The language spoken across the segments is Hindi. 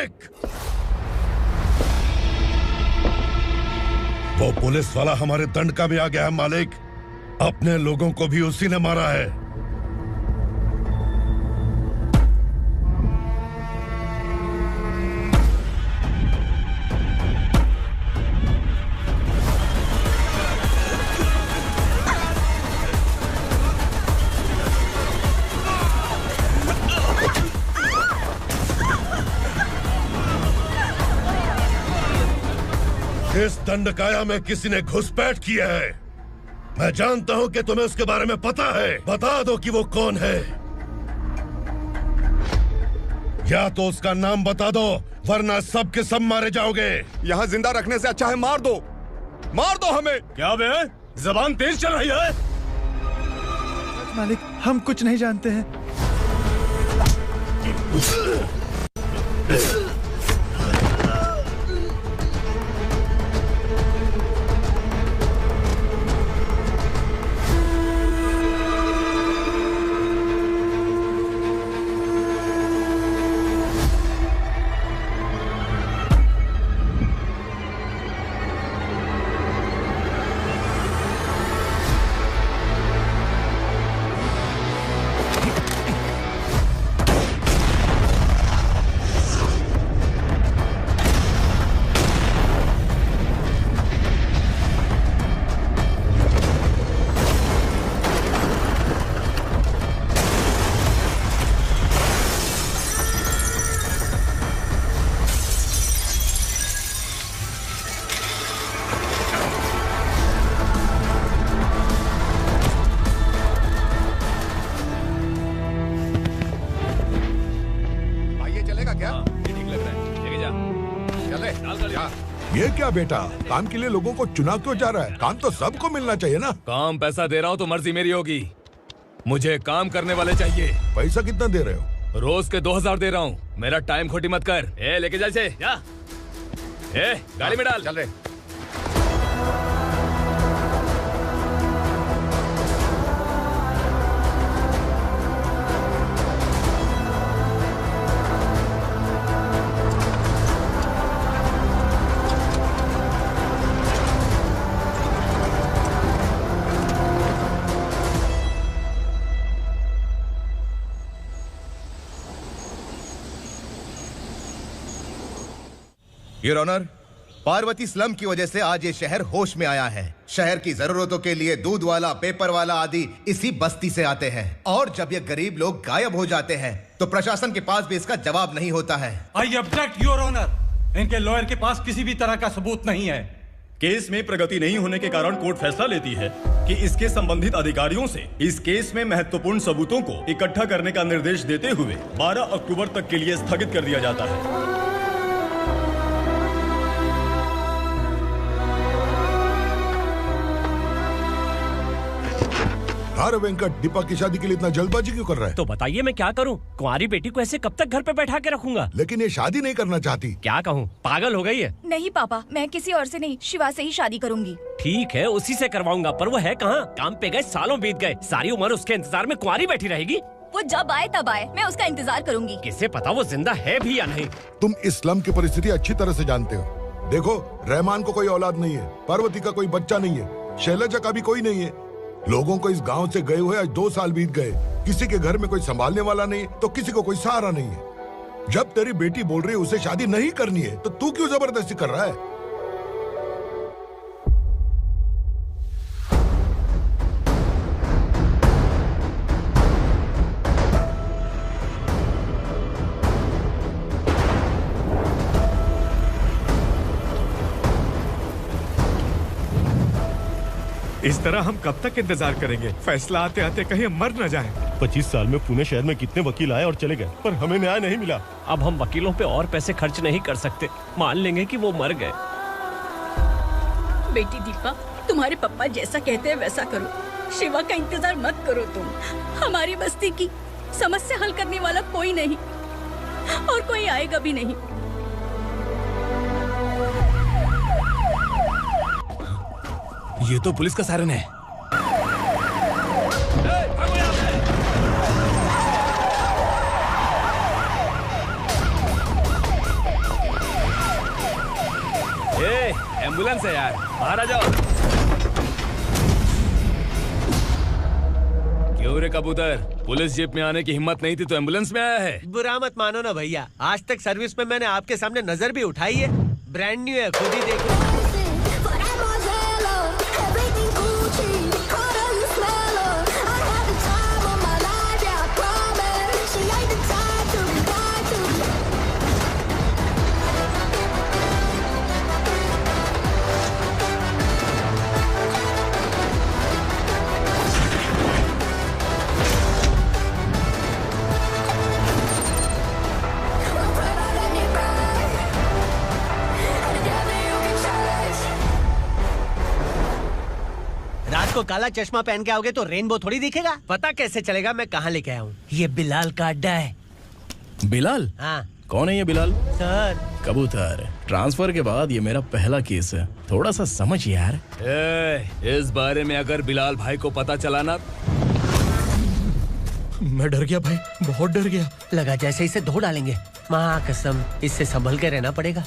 मालिक। वो पुलिस वाला हमारे दंड का भी आ गया है मालिक। अपने लोगों को भी उसी ने मारा है। इस दंडकाया में किसी ने घुसपैठ किया है। मैं जानता हूं कि तुम्हें उसके बारे में पता है। बता दो कि वो कौन है, या तो उसका नाम बता दो, वरना सब के सब मारे जाओगे। यहाँ जिंदा रखने से अच्छा है मार दो हमें। क्या बे, जबान तेज चल रही है? मालिक, हम कुछ नहीं जानते हैं। ये क्या बेटा, काम के लिए लोगों को चुना क्यों जा रहा है? काम तो सबको मिलना चाहिए ना। काम पैसा दे रहा हूँ तो मर्जी मेरी होगी। मुझे काम करने वाले चाहिए। पैसा कितना दे रहे हो? रोज के 2000 दे रहा हूँ। मेरा टाइम खोटी मत कर। लेके जा इसे, जा। गाड़ी में डाल। चल रहे। योर ऑनर, पार्वती स्लम की वजह से आज ये शहर होश में आया है। शहर की जरूरतों के लिए दूध वाला, पेपर वाला आदि इसी बस्ती से आते हैं, और जब ये गरीब लोग गायब हो जाते हैं तो प्रशासन के पास भी इसका जवाब नहीं होता है। I object your honour. इनके लॉयर के पास किसी भी तरह का सबूत नहीं है। केस में प्रगति नहीं होने के कारण कोर्ट फैसला लेती है कि इसके संबंधित अधिकारियों से इस केस में महत्वपूर्ण सबूतों को इकट्ठा करने का निर्देश देते हुए 12 अक्टूबर तक के लिए स्थगित कर दिया जाता है। अरे वेंकट, दीपा की शादी के लिए इतना जल्दबाजी क्यों कर रहा है? तो बताइए मैं क्या करूं? कुंवारी बेटी को ऐसे कब तक घर पे बैठा के रखूंगा? लेकिन ये शादी नहीं करना चाहती। क्या कहूं, पागल हो गई है? नहीं पापा, मैं किसी और से नहीं, शिवा से ही शादी करूंगी। ठीक है, उसी से करवाऊंगा, पर वो है कहाँ? काम पे गए सालों बीत गए, सारी उम्र उसके इंतजार में कुंवारी बैठी रहेगी। वो जब आए तब आए, मैं उसका इंतजार करूंगी। किसे पता वो जिंदा है भी या नहीं। तुम इस्लाम की परिस्थिति अच्छी तरह से जानते हो। देखो, रहमान को कोई औलाद नहीं है, पार्वती का कोई बच्चा नहीं है, शैलजा का भी कोई नहीं है। लोगों को इस गांव से गए हुए आज 2 साल बीत गए। किसी के घर में कोई संभालने वाला नहीं, तो किसी को कोई सहारा नहीं है। जब तेरी बेटी बोल रही है उसे शादी नहीं करनी है, तो तू क्यों जबरदस्ती कर रहा है? इस तरह हम कब तक इंतजार करेंगे? फैसला आते आते कहीं हम मर न जाएं। 25 साल में पुणे शहर में कितने वकील आए और चले गए, पर हमें न्याय नहीं मिला। अब हम वकीलों पे और पैसे खर्च नहीं कर सकते। मान लेंगे कि वो मर गए। बेटी दीपा, तुम्हारे पापा जैसा कहते हैं वैसा करो। शिवा का इंतजार मत करो तुम। हमारी बस्ती की समस्या हल करने वाला कोई नहीं, और कोई आएगा भी नहीं। ये तो पुलिस का सायरन है। एम्बुलेंस है यार, बाहर आ जाओ। क्यों रे कबूतर, पुलिस जीप में आने की हिम्मत नहीं थी तो एम्बुलेंस में आया है? बुरा मत मानो ना भैया, आज तक सर्विस में मैंने आपके सामने नजर भी उठाई है। ब्रांड न्यू है, खुद ही देखो। को काला चश्मा पहन के आओगे तो रेनबो थोड़ी दिखेगा। पता कैसे चलेगा मैं कहाँ लेके आया हूँ? ये बिलाल का अड्डा है। बिलाल? हाँ। कौन है ये बिलाल? सर कबूतर, ट्रांसफर के बाद ये मेरा पहला केस है, थोड़ा सा समझ यार। इस बारे में अगर बिलाल भाई को पता चला ना, मैं डर गया भाई, बहुत डर गया। लगा जैसे इसे धो डालेंगे। माँ कसम, इससे संभल के रहना पड़ेगा।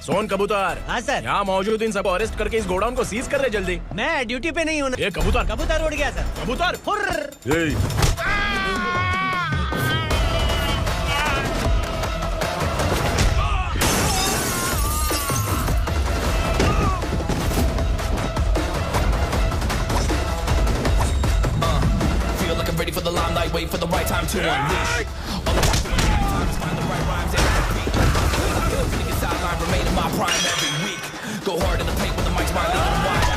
सोन कबूतर। हाँ सर। यहाँ मौजूद इन सबको अरेस्ट करके इस गोडाउन को सीज कर रहे जल्दी। मैं ड्यूटी पे नहीं हूँ। ये कबूतर। कबूतर उड़ गया सर। कबूतर। Feel like I'm ready for the limelight, wait for the right time to unleash. All the times find the right rhymes and repeat. Niggas sideline remain in my prime every week. Go hard in the paint when the mic's my lead and wide.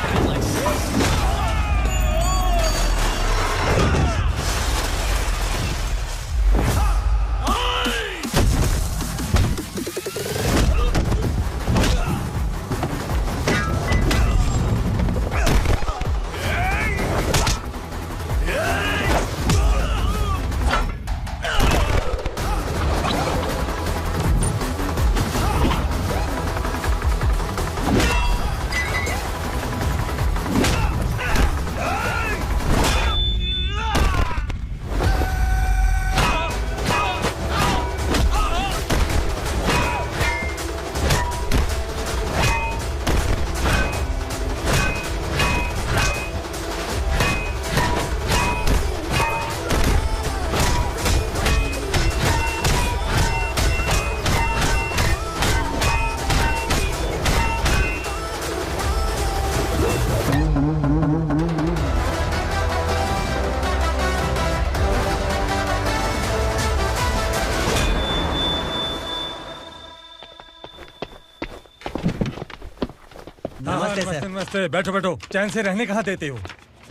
नमस्ते, बैठो बैठो। चैन से रहने कहाँ देते हो?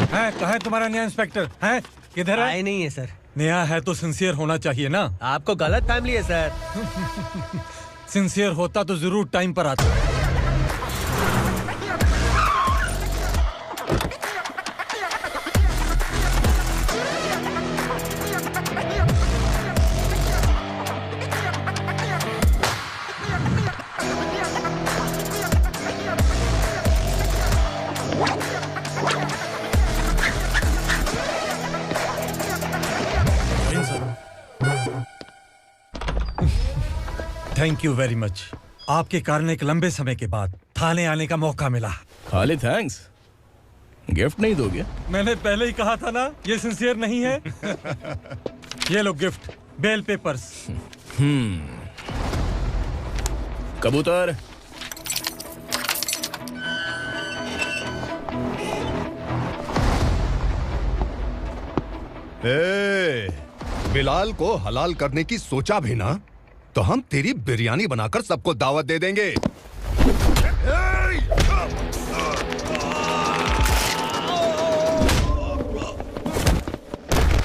हैं, कहाँ है तुम्हारा नया इंस्पेक्टर? हैं, किधर है? आए नहीं है सर। नया है तो सिंसियर होना चाहिए ना। आपको गलत फैमिली है सर। सिंसियर होता तो जरूर टाइम पर आता। Thank you very much. आपके कारण एक लंबे समय के बाद थाने आने का मौका मिला। खाली थैंक्स, गिफ्ट नहीं दोगे? मैंने पहले ही कहा था ना, ये सिंसियर नहीं है। ये लो गिफ्ट, बेल पेपर्स। कबूतर, बिलाल को हलाल करने की सोचा भी ना, तो हम तेरी बिरयानी बनाकर सबको दावत दे देंगे।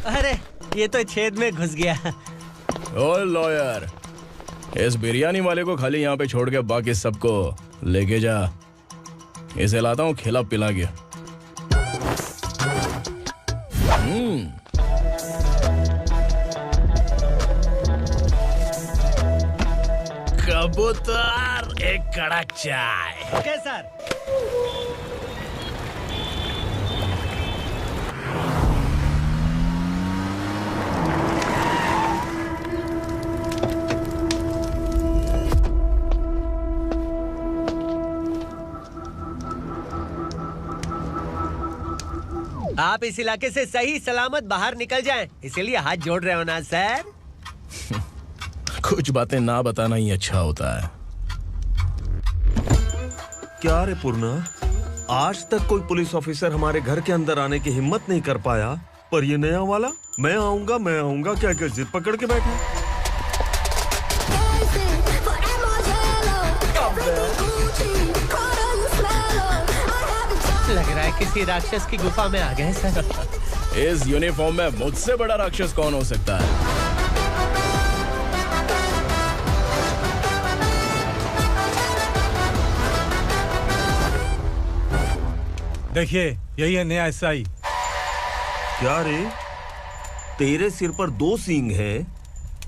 अरे ये तो छेद में घुस गया। ओ लॉयर, इस बिरयानी वाले को खाली यहाँ पे छोड़ के बाकी सबको लेके जा। इसे लाता हूँ खिला पिला के। कबूतर, एक कड़क चाय। Okay sir. आप इस इलाके से सही सलामत बाहर निकल जाएं, इसीलिए हाथ जोड़ रहे हो ना सर? कुछ बातें ना बताना ही अच्छा होता है। क्या रे पूर्णा, आज तक कोई पुलिस ऑफिसर हमारे घर के अंदर आने की हिम्मत नहीं कर पाया, पर ये नया वाला मैं आऊंगा क्या क्या जिद पकड़ के बैठा। लग रहा है किसी राक्षस की गुफा में आ गए सर। इस यूनिफॉर्म में मुझसे बड़ा राक्षस कौन हो सकता है? देखिए, यही है नया एसआई। क्या रे, तेरे सिर पर 2 सींग है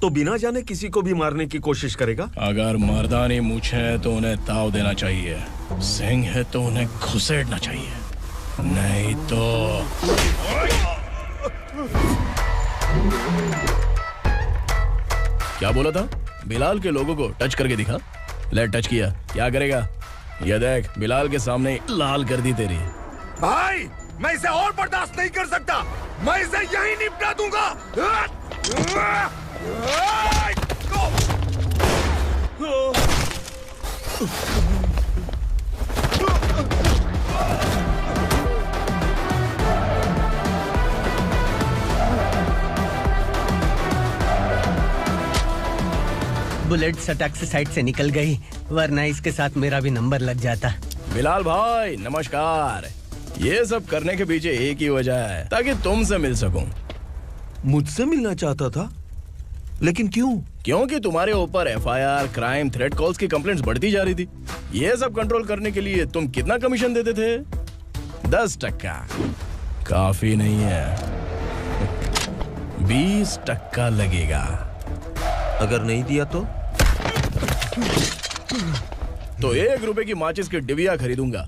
तो बिना जाने किसी को भी मारने की कोशिश करेगा? अगर मर्दानी मूंछ है तो उन्हें ताव देना चाहिए, सिंह है तो उन्हें घुसेड़ना चाहिए, नहीं तो। क्या बोला था? बिलाल के लोगों को टच करके दिखा। ले टच किया, क्या करेगा? ये देख, बिलाल के सामने लाल कर दी तेरी। भाई, मैं इसे और बर्दाश्त नहीं कर सकता, मैं इसे यहीं निपटा दूंगा। बुलेट सटक से साइड से निकल गई, वरना इसके साथ मेरा भी नंबर लग जाता। बिलाल भाई नमस्कार। ये सब करने के पीछे एक ही वजह है, ताकि तुमसे मिल सकूं। मुझसे मिलना चाहता था? लेकिन क्यों? क्योंकि तुम्हारे ऊपर एफआईआर, क्राइम, थ्रेट कॉल्स की कंप्लेंट्स बढ़ती जा रही थी। ये सब कंट्रोल करने के लिए तुम कितना कमीशन देते थे? 10%। काफी नहीं है, 20% लगेगा। अगर नहीं दिया तो 1 रुपए की माचिस की डिबिया खरीदूंगा।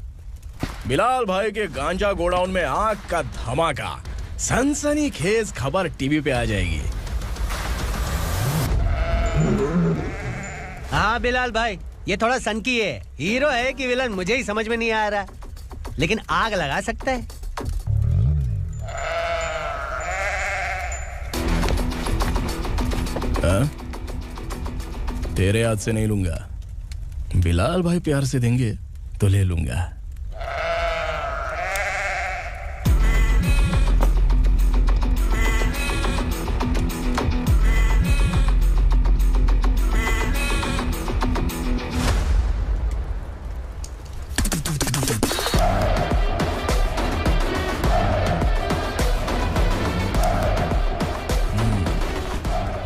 बिलाल भाई के गांजा गोडाउन में आग का धमाका, सनसनीखेज खबर टीवी पे आ जाएगी। हाँ बिलाल भाई, ये थोड़ा सनकी है, हीरो है कि विलन मुझे ही समझ में नहीं आ रहा, लेकिन आग लगा सकता है। तेरे हाथ से नहीं लूंगा, बिलाल भाई प्यार से देंगे तो ले लूंगा।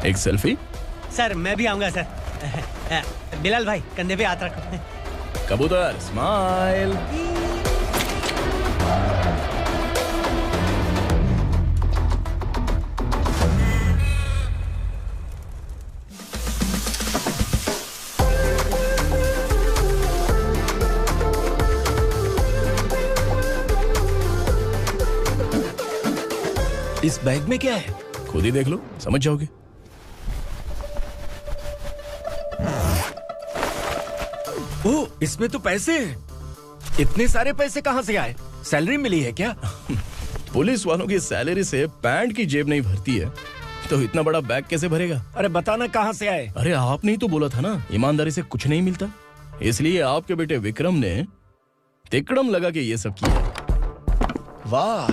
एक सेल्फी? सर मैं भी आऊंगा सर। बिलाल भाई कंधे पे हाथ रखो। कबूतर स्माइल। इस बैग में क्या है? खुद ही देख लो, समझ जाओगे। ओह, इसमें तो पैसे हैं। इतने सारे पैसे कहां से आए? सैलरी मिली है क्या? पुलिस वालों की सैलरी से पैंट की जेब नहीं भरती है, तो इतना बड़ा बैग कैसे भरेगा? अरे बताना कहां से आए? अरे आपने ही तो बोला था ना, ईमानदारी से कुछ नहीं मिलता, इसलिए आपके बेटे विक्रम ने तिकड़म लगा के ये सब किया। वाह,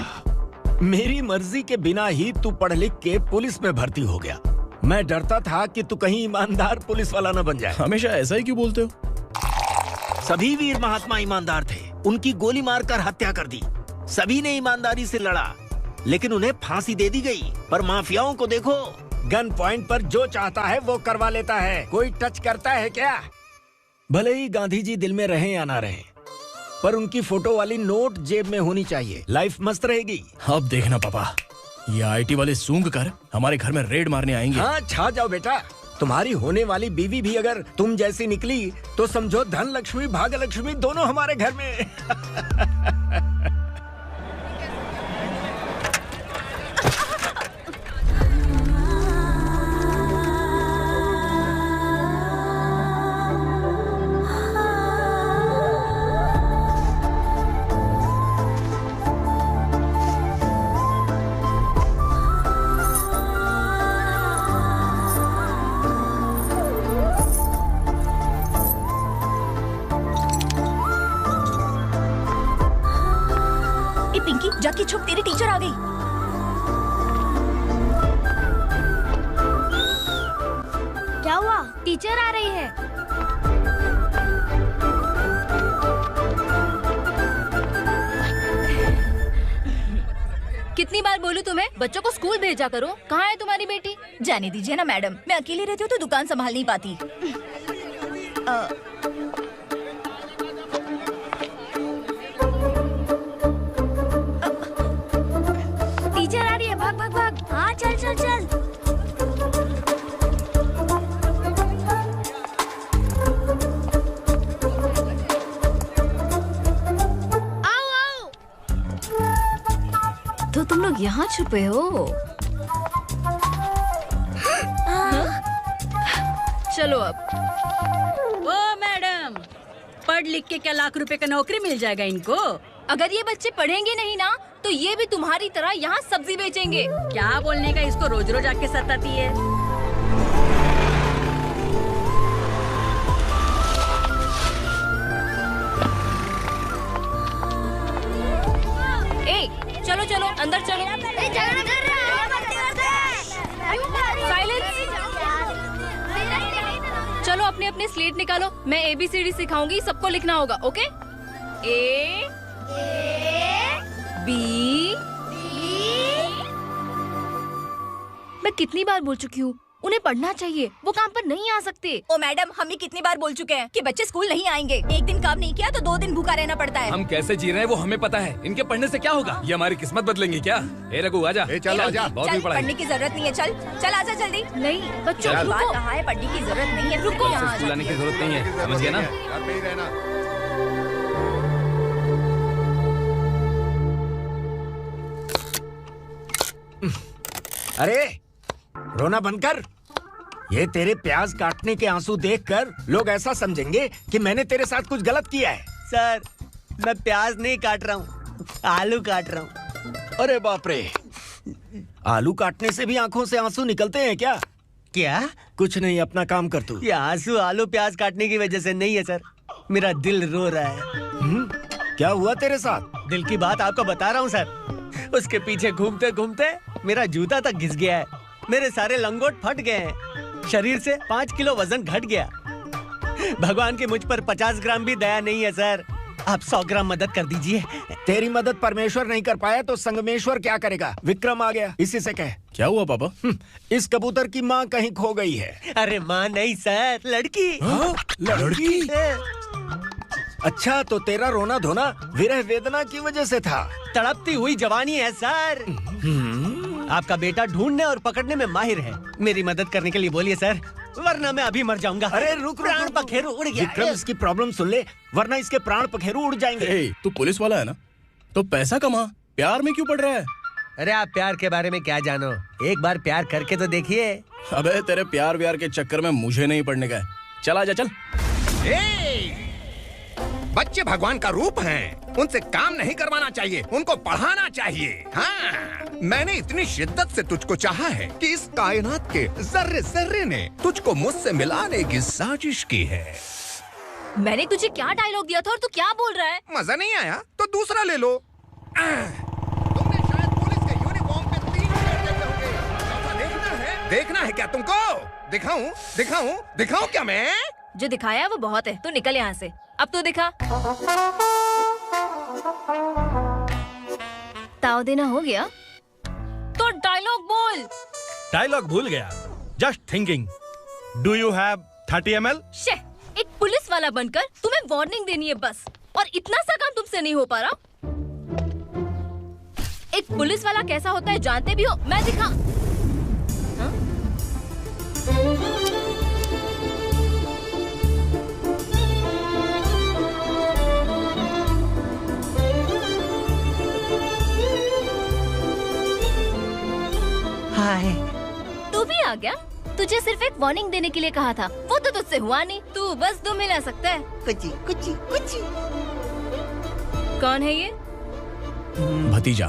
मेरी मर्जी के बिना ही तू पढ़ लिख के पुलिस में भर्ती हो गया। मैं डरता था कि तू कहीं ईमानदार पुलिस वाला न बन जाए। हमेशा ऐसा ही क्यों बोलते हो? सभी वीर महात्मा ईमानदार थे, उनकी गोली मारकर हत्या कर दी। सभी ने ईमानदारी से लड़ा, लेकिन उन्हें फांसी दे दी गई। पर माफियाओं को देखो, गन पॉइंट पर जो चाहता है वो करवा लेता है। कोई टच करता है क्या? भले ही गांधी जी दिल में रहे या ना रहे, पर उनकी फोटो वाली नोट जेब में होनी चाहिए। लाइफ मस्त रहेगी। अब देखना पापा, ये आईटी वाले सूंघ कर हमारे घर में रेड मारने आएंगे। हाँ, छा जाओ बेटा। तुम्हारी होने वाली बीवी भी अगर तुम जैसी निकली तो समझो धन लक्ष्मी भाग्य लक्ष्मी दोनों हमारे घर में। जाके छुप, तेरी टीचर आ गई। क्या हुआ? टीचर आ रही है। कितनी बार बोलूं तुम्हें, बच्चों को स्कूल भेजा करो। कहाँ है तुम्हारी बेटी? जाने दीजिए ना मैडम, मैं अकेली रहती हूँ तो दुकान संभाल नहीं पाती। टीचर आ रही है, भाग भाग भाग। हाँ चल चल चल। आओ आओ। तो तुम लोग यहाँ छुपे हो? चलो अब। ओ मैडम, पढ़ लिख के क्या लाख रुपए का नौकरी मिल जाएगा इनको? अगर ये बच्चे पढ़ेंगे नहीं ना तो ये भी तुम्हारी तरह यहाँ सब्जी बेचेंगे। क्या बोलने का, इसको रोज रोज आके सताती है। ए, चलो चलो अंदर चलो। साइलेंस। चलो अपने अपने स्लेट निकालो, मैं ABCD सिखाऊंगी, सबको लिखना होगा। ओके? A B। मैं कितनी बार बोल चुकी हूँ, उन्हें पढ़ना चाहिए, वो काम पर नहीं आ सकते। ओ मैडम, हम भी कितनी बार बोल चुके हैं कि बच्चे स्कूल नहीं आएंगे। एक दिन काम नहीं किया तो 2 दिन भूखा रहना पड़ता है। हम कैसे जी रहे हैं वो हमें पता है, इनके पढ़ने से क्या होगा? ये हमारी किस्मत बदलेंगे क्या? ए रघु आजा। चल आजा, बहुत भी पढ़ाई। पढ़ने की जरूरत नहीं है, चल चल आजा जल्दी। नहीं बच्चों, बात कहाँ है, पढ़ने की जरूरत नहीं है, रुको। स्कूल आने की जरूरत नहीं है, समझ गया ना? घर पे ही रहना। अरे रोना बंद कर। ये तेरे प्याज काटने के आंसू देखकर लोग ऐसा समझेंगे कि मैंने तेरे साथ कुछ गलत किया है। सर, मैं प्याज नहीं काट रहा हूँ, आलू काट रहा हूँ। अरे बाप रे, आलू काटने से भी आंखों से आंसू निकलते हैं क्या? क्या? कुछ नहीं, अपना काम कर तू। ये आंसू आलू प्याज काटने की वजह से नहीं है सर, मेरा दिल रो रहा है। क्या हुआ तेरे साथ? दिल की बात आपको बता रहा हूँ सर। उसके पीछे घूमते घूमते मेरा जूता तक घिस गया है, मेरे सारे लंगोट फट गए हैं, शरीर से 5 किलो वजन घट गया। भगवान की मुझ पर 50 ग्राम भी दया नहीं है सर, आप 100 ग्राम मदद कर दीजिए। तेरी मदद परमेश्वर नहीं कर पाया तो संगमेश्वर क्या करेगा? विक्रम आ गया, इसी से कह। क्या हुआ पापा? इस कबूतर की माँ कहीं खो गई है। अरे माँ नहीं सर, लड़की। लड़की? अच्छा, तो तेरा रोना धोना विरह वेदना की वजह से था। तड़पती हुई जवानी है सर। आपका बेटा ढूंढने और पकड़ने में माहिर है, मेरी मदद करने के लिए बोलिए सर, वरना मैं अभी मर जाऊंगा। अरे रुक, प्राण पखेरु उड़ गया। विक्रम, इसकी प्रॉब्लम सुन ले, वरना इसके प्राण पखेरु उड़ जाएंगे। तू पुलिस वाला है ना, तो पैसा कमा, प्यार में क्यों पड़ रहा है? अरे आप प्यार के बारे में क्या जानो, एक बार प्यार करके तो देखिए। अबे तेरे प्यार व्यार के चक्कर में मुझे नहीं पड़ने का है, चल आजा चल। बच्चे भगवान का रूप हैं, उनसे काम नहीं करवाना चाहिए, उनको पढ़ाना चाहिए। हाँ, मैंने इतनी शिद्दत से तुझको चाहा है कि इस कायनात के जर्रे जर्रे ने तुझको मुझसे मिलाने की साजिश की है। मैंने तुझे क्या डायलॉग दिया था और तू क्या बोल रहा है? मजा नहीं आया तो दूसरा ले लो। तुमने शायद पुलिस के यूनिफॉर्म पे 3 शेर देखे होंगे। देखना है क्या तुमको? दिखाऊं दिखाऊं दिखाऊं क्या मैं? जो दिखाया है वो बहुत है, तू निकल यहाँ से। अब तो दिखा। ताव देना हो गया तो डायलॉग बोल। डायलॉग भूल गया। Just thinking, do you have 30 ml? एक पुलिस वाला बनकर तुम्हें वार्निंग देनी है बस, और इतना सा काम तुमसे नहीं हो पा रहा। एक पुलिस वाला कैसा होता है जानते भी हो, मैं दिखा। हाँ? हाय, तू भी आ गया? तुझे सिर्फ एक वार्निंग देने के लिए कहा था, वो तो तुझसे हुआ नहीं। तू बस 2 मिला सकता है। कुची कुची कुची। कौन है ये? भतीजा।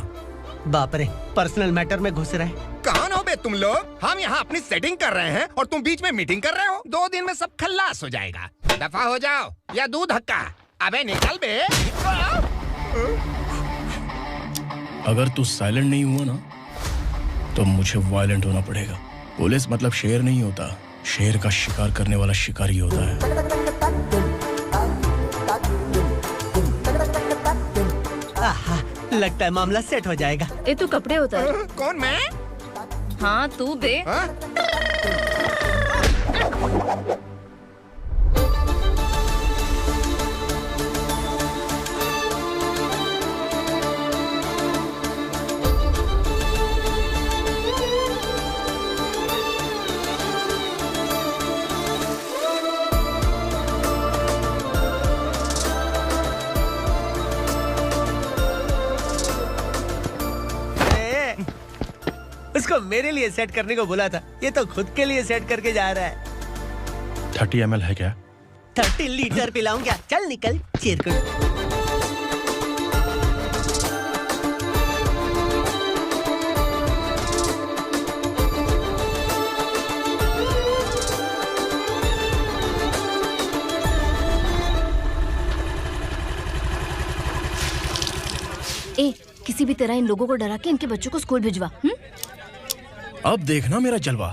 बाप रे, पर्सनल मैटर में घुस रहे। कौन हो बे तुम लोग? हम यहाँ अपनी सेटिंग कर रहे हैं और तुम बीच में मीटिंग कर रहे हो। 2 दिन में सब खल्लास हो जाएगा। दफा हो जाओ या दूध हक्का। अबे निकल बे। अगर तू साइलेंट नहीं हुआ ना तो मुझे वायलेंट होना पड़ेगा। पुलिस मतलब शेर नहीं होता, शेर का शिकार करने वाला शिकारी होता है। आहा, लगता है मामला सेट हो जाएगा। ये तो कपड़े होता है। कौन मैं? हाँ तू बे। उसको मेरे लिए सेट करने को बोला था, ये तो खुद के लिए सेट करके जा रहा है। 30 ml है क्या? 30 लीटर पिलाऊं क्या? चल निकल चिरकुट। ए, किसी भी तरह इन लोगों को डरा के इनके बच्चों को स्कूल भिजवा। अब देखना मेरा जलवा।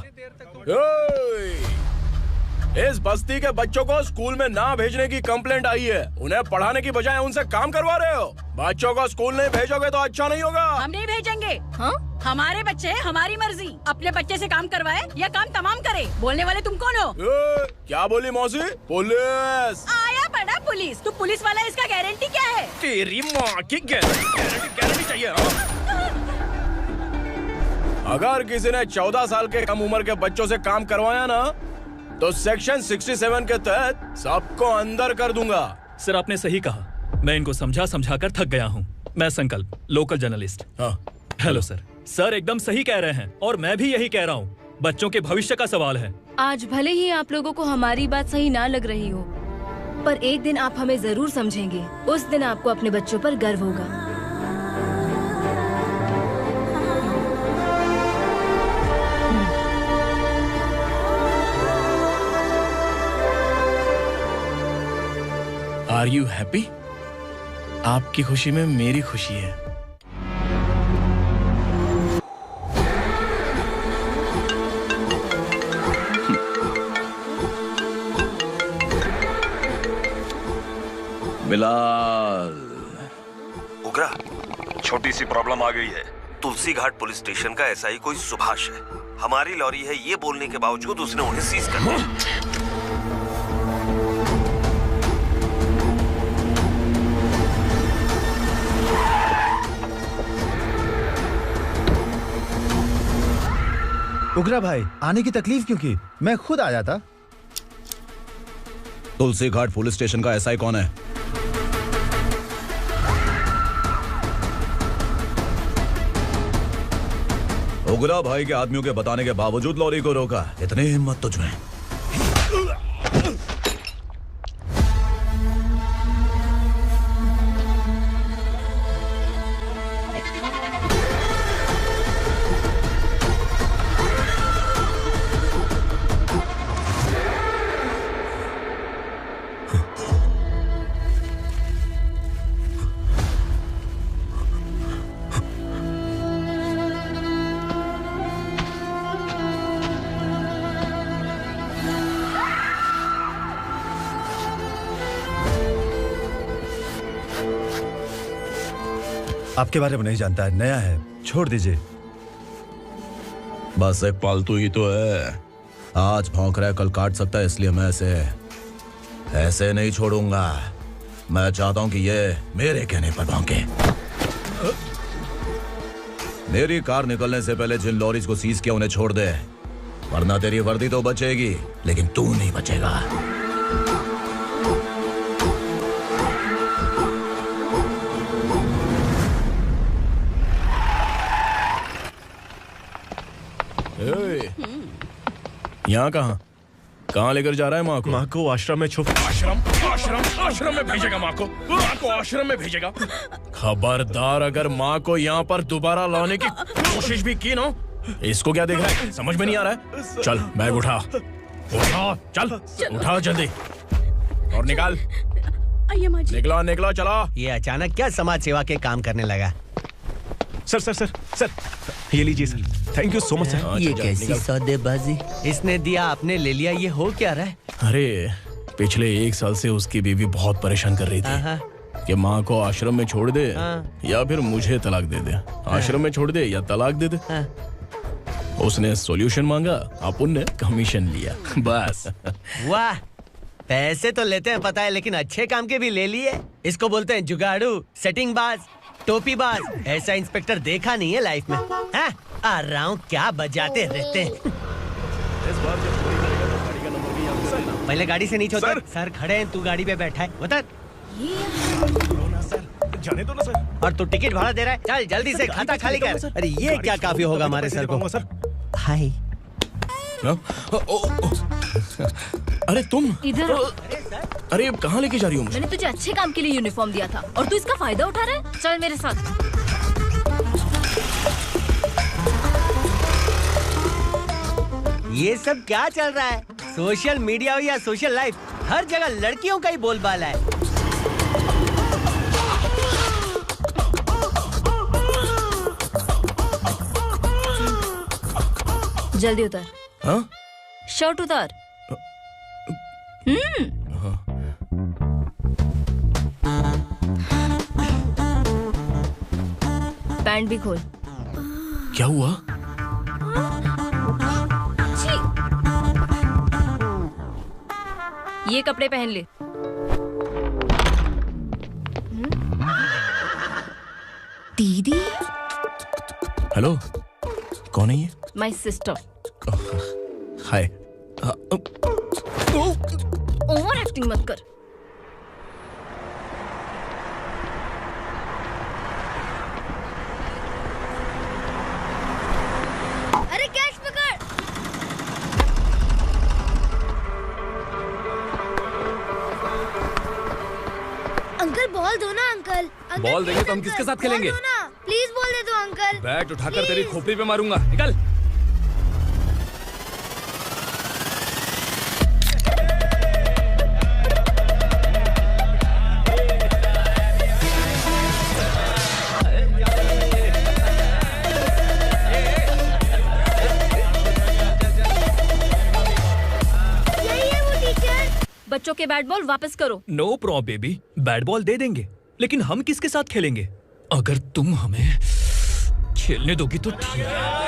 इस बस्ती के बच्चों को स्कूल में ना भेजने की कंप्लेंट आई है। उन्हें पढ़ाने की बजाय उनसे काम करवा रहे हो। बच्चों को स्कूल नहीं भेजोगे तो अच्छा नहीं होगा। हम नहीं भेजेंगे। हाँ? हमारे बच्चे हमारी मर्जी। अपने बच्चे से काम करवाए या काम तमाम करे। बोलने वाले तुम कौन हो? क्या बोली मौसी? पुलिस आया पड़ा पुलिस। तू पुलिस वाला, इसका गारंटी क्या है? तेरी माँ की गारंटी चाहिए। अगर किसी ने 14 साल के कम उम्र के बच्चों से काम करवाया ना तो सेक्शन 67 के तहत सबको अंदर कर दूंगा। सर आपने सही कहा। मैं इनको समझा कर थक गया हूँ। मैं संकल्प, local journalist. Hello sir. Sir एकदम सही कह रहे हैं और मैं भी यही कह रहा हूँ। बच्चों के भविष्य का सवाल है। आज भले ही आप लोगों को हमारी बात सही ना लग रही हो, पर एक दिन आप हमें जरूर समझेंगे। उस दिन आपको अपने बच्चों पर गर्व होगा। Are you happy? आपकी खुशी में मेरी खुशी है। बिलाल। उग्रा, छोटी सी प्रॉब्लम आ गई है। तुलसी घाट पुलिस स्टेशन का एसआई कोई सुभाष है। हमारी लॉरी है ये बोलने के बावजूद उसने उन्हें सीज कर दिया। उग्रा भाई, आने की तकलीफ क्यों की? मैं खुद आ जाता। तुलसी घाट पुलिस स्टेशन का एसआई कौन है? उग्रा भाई के आदमियों के बताने के बावजूद लॉरी को रोका। इतनी हिम्मत तुझमें? आपके बारे में नहीं जानता है, नया है, छोड़ दीजिए। बस एक पालतू ही तो है। आज भौंक रहा है, कल काट सकता है, इसलिए मैं ऐसे नहीं छोड़ूंगा। मैं चाहता हूं कि ये मेरे कहने पर भौंके। मेरी कार निकलने से पहले जिन लॉरीज को सीज किया उन्हें छोड़ दे, वरना तेरी वर्दी तो बचेगी लेकिन तू नहीं बचेगा। यहाँ कहाँ लेकर जा रहा है माँ को? माँ को आश्रम में छुप। आश्रम में भेजेगा माँ को? माँ को आश्रम में भेजेगा? खबरदार, अगर माँ को यहाँ पर दोबारा लाने की कोशिश भी की ना। इसको क्या देख रहा है? समझ में नहीं आ रहा है? चल बैग उठा, चल उठा जल्दी और निकाल। निकला चला। ये अचानक क्या समाज सेवा के काम करने लगा? सर सर सर सर ये लीजिए sir, thank you so much sir. ये कैसी सौदेबाजी? इसने दिया आपने ले लिया, ये हो क्या रहा है? अरे पिछले 1 साल से उसकी बीवी बहुत परेशान कर रही थी कि माँ को आश्रम में छोड़ दे या फिर मुझे तलाक दे दे, आश्रम में छोड़ दे या तलाक दे दे। उसने सॉल्यूशन मांगा, अपन ने कमीशन लिया, बस। वाह, पैसे तो लेते हैं पता है, लेकिन अच्छे काम के भी ले लिए। इसको बोलते हैं जुगाड़ू, सेटिंग बाज, टोपी बाज। ऐसा इंस्पेक्टर देखा नहीं है लाइफ में। हाँ? आ रहा हूँ, क्या बजाते रहते हैं। पहले गाड़ी से नीचे उतर। सर खड़े हैं, तू गाड़ी पे बैठा है, उतर। जाने दो ना सर। और तू टिकट भाड़ा दे रहा है, चल जल्दी से खाता खाली कर। अरे ये क्या काफी होगा हमारे सर को। हाय। अरे तुम इधर। अरे कहाँ लेके जा रही हो मुझे? मैंने तुझे अच्छे काम के लिए यूनिफॉर्म दिया था और तू इसका फायदा उठा रहा है। चल मेरे साथ। ये सब क्या चल रहा है? सोशल मीडिया हो या सोशल लाइफ, हर जगह लड़कियों का ही बोलबाला है। जल्दी उतर। हाँ? शर्ट उतार। पैंट भी खोल। क्या हुआ? ये कपड़े पहन ले। दीदी। हेलो, कौन है ये? My sister. Hi. Over acting मत कर। अरे कैच पकड़। अंकल बॉल दो ना अंकल। बॉल देंगे तो हम किसके साथ खेलेंगे? प्लीज बॉल दे दो अंकल। बैट उठाकर तेरी खोपड़ी पे मारूंगा, निकल। बच्चों के बैट बॉल वापस करो। No problem baby, bat ball दे देंगे, लेकिन हम किसके साथ खेलेंगे? अगर तुम हमें खेलने दोगी तो ठीक है।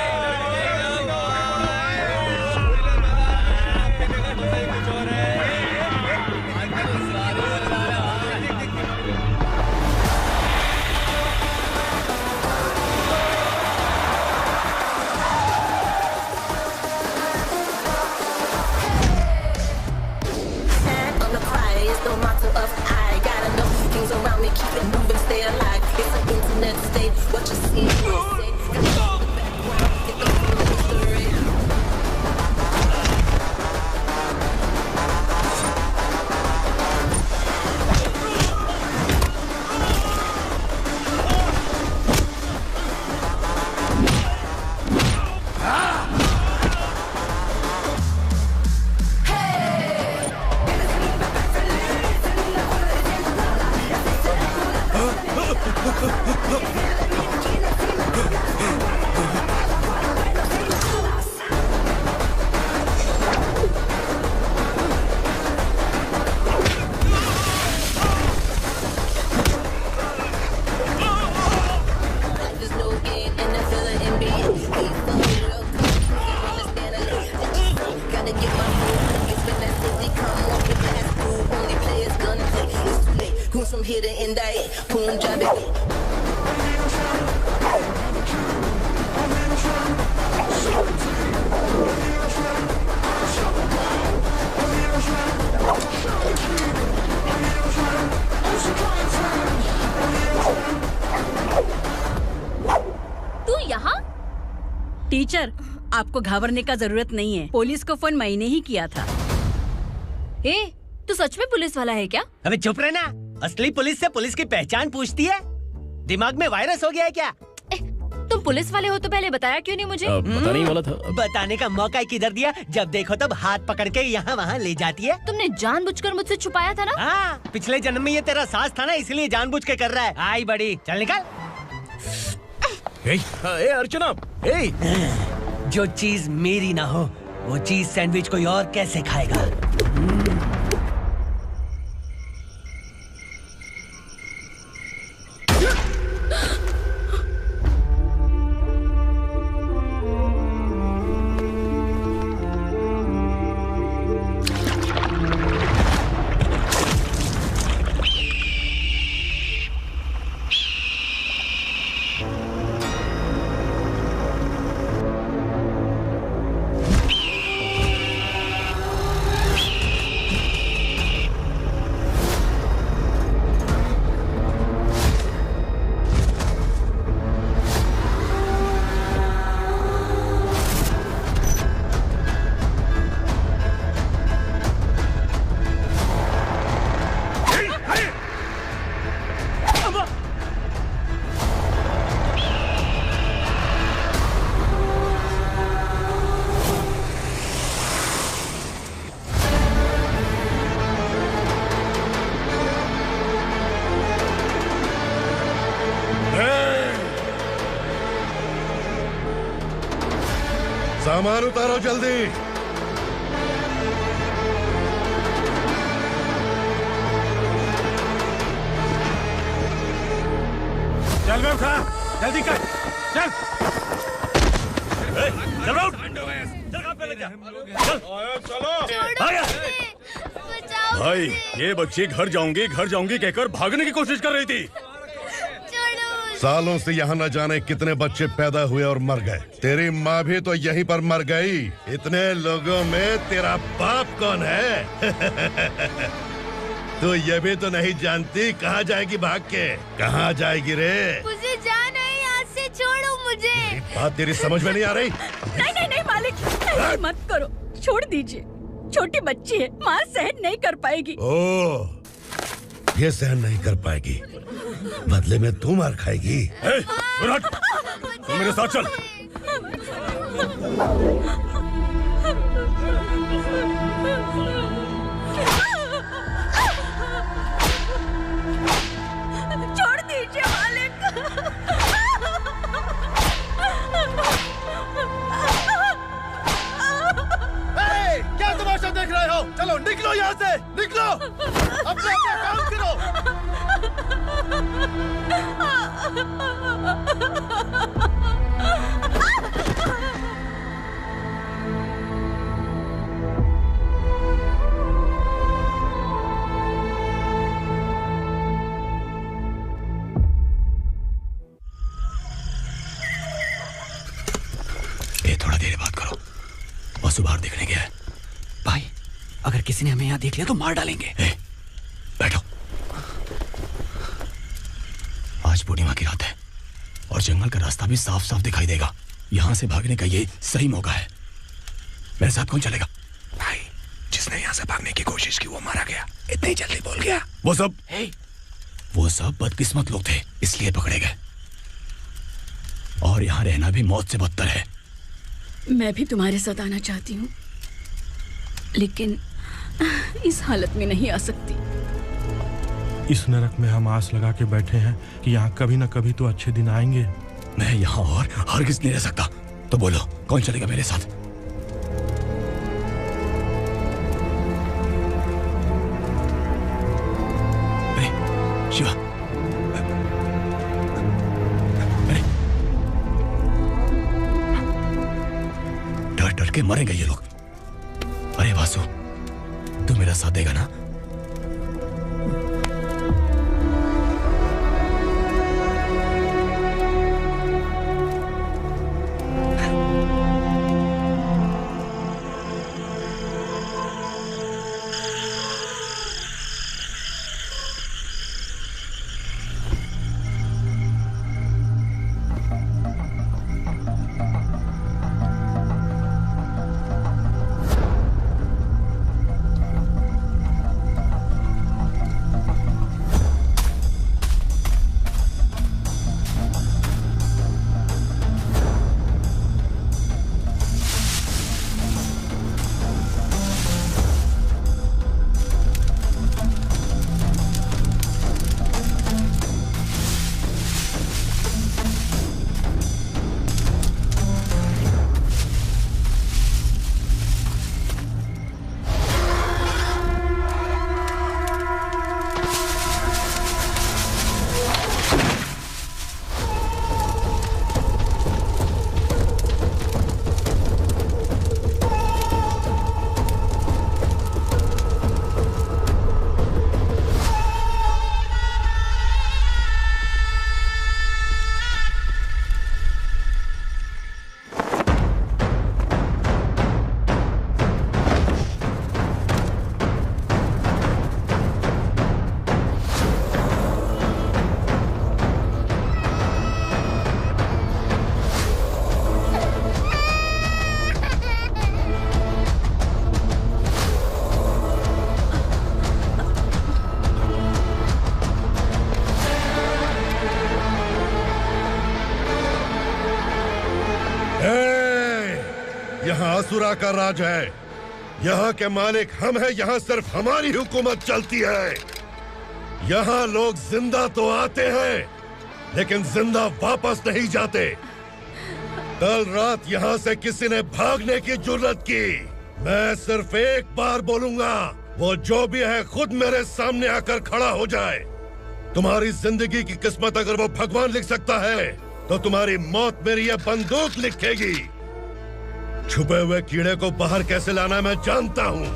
टीचर, आपको घबराने का जरूरत नहीं है। पुलिस को फोन मैंने ही किया था। ए, तू सच में पुलिस वाला है क्या? अबे चुप रहना। असली पुलिस से पुलिस की पहचान पूछती है? दिमाग में वायरस हो गया है क्या? तुम पुलिस वाले हो तो पहले बताया क्यों नहीं मुझे? बताने ही वाला था। बताने का मौका किधर दिया? जब देखो तब हाथ पकड़ के यहाँ वहाँ ले जाती है। तुमने जानबूझकर मुझसे छुपाया था ना? हाँ, पिछले जन्म में ये तेरा सास था ना, इसलिए जानबूझ के कर रहा है। आई बड़ी, चल निकल। ए अर्चना, जो चीज मेरी ना हो वो चीज सैंडविच कोई और कैसे खाएगा? सामान उतारो जल्दी। चल बे उठा, जल्दी कर, चल। चल उठ, चल पे लग जा, चलो। भाई, ये बच्ची घर जाऊंगी कहकर भागने की कोशिश कर रही थी। सालों से यहाँ न जाने कितने बच्चे पैदा हुए और मर गए। तेरी माँ भी तो यहीं पर मर गई। इतने लोगों में तेरा बाप कौन है? तो ये भी तो नहीं जानती कहाँ जाएगी भाग के? कहाँ जाएगी रे? मुझे जाना है, यहाँ से छोड़ो मुझे। बात तेरी समझ में नहीं आ रही? नहीं मालिक, ऐसे मत करो, छोड़ दीजिए। छोटी बच्ची है, माँ सहन नहीं कर पाएगी। ओह, ये सहन नहीं कर पाएगी, बदले में तू मार खाएगी। विराट, तू मेरे साथ चल। छोड़ दीजिए मालिक। क्या तमाशा देख रहे हो? चलो निकलो यहाँ से, निकलो, अपना काम करो। थोड़ा देर बात करो, बस बाहर देखने गया है। भाई, अगर किसी ने हमें यहाँ देख लिया तो मार डालेंगे। बैठो। आज पूर्णिमा की रात है और जंगल का रास्ता भी साफ साफ दिखाई देगा। यहाँ से भागने का ये सही मौका है। मेरे साथ कौन चलेगा? भाई, जिसने यहाँ से भागने की कोशिश की वो मारा गया। इतनी जल्दी बोल गया। वो सब बदकिस्मत लोग थे, इसलिए पकड़े गए। और यहाँ रहना भी मौत से बदतर है। मैं भी तुम्हारे साथ आना चाहती हूँ, लेकिन इस हालत में नहीं आ सकती। इस नरक में हम आस लगा के बैठे हैं कि यहाँ कभी न कभी तो अच्छे दिन आएंगे। मैं यहाँ और हरगिज़ नहीं रह सकता। तो बोलो, कौन चलेगा मेरे साथ? अरे शिवा, अरे डर डर के मरेंगे ये लोग। अरे वासु, तू मेरा साथ देगा ना? असुरा का राज है। यहाँ के मालिक हम हैं, यहाँ सिर्फ हमारी हुकूमत चलती है। यहाँ लोग जिंदा तो आते हैं लेकिन जिंदा वापस नहीं जाते। कल रात यहाँ से किसी ने भागने की जुर्रत की, मैं सिर्फ एक बार बोलूंगा, वो जो भी है खुद मेरे सामने आकर खड़ा हो जाए। तुम्हारी जिंदगी की किस्मत अगर वो भगवान लिख सकता है तो तुम्हारी मौत मेरी ये बंदूक लिखेगी। छुपे हुए कीड़े को बाहर कैसे लाना मैं जानता हूँ।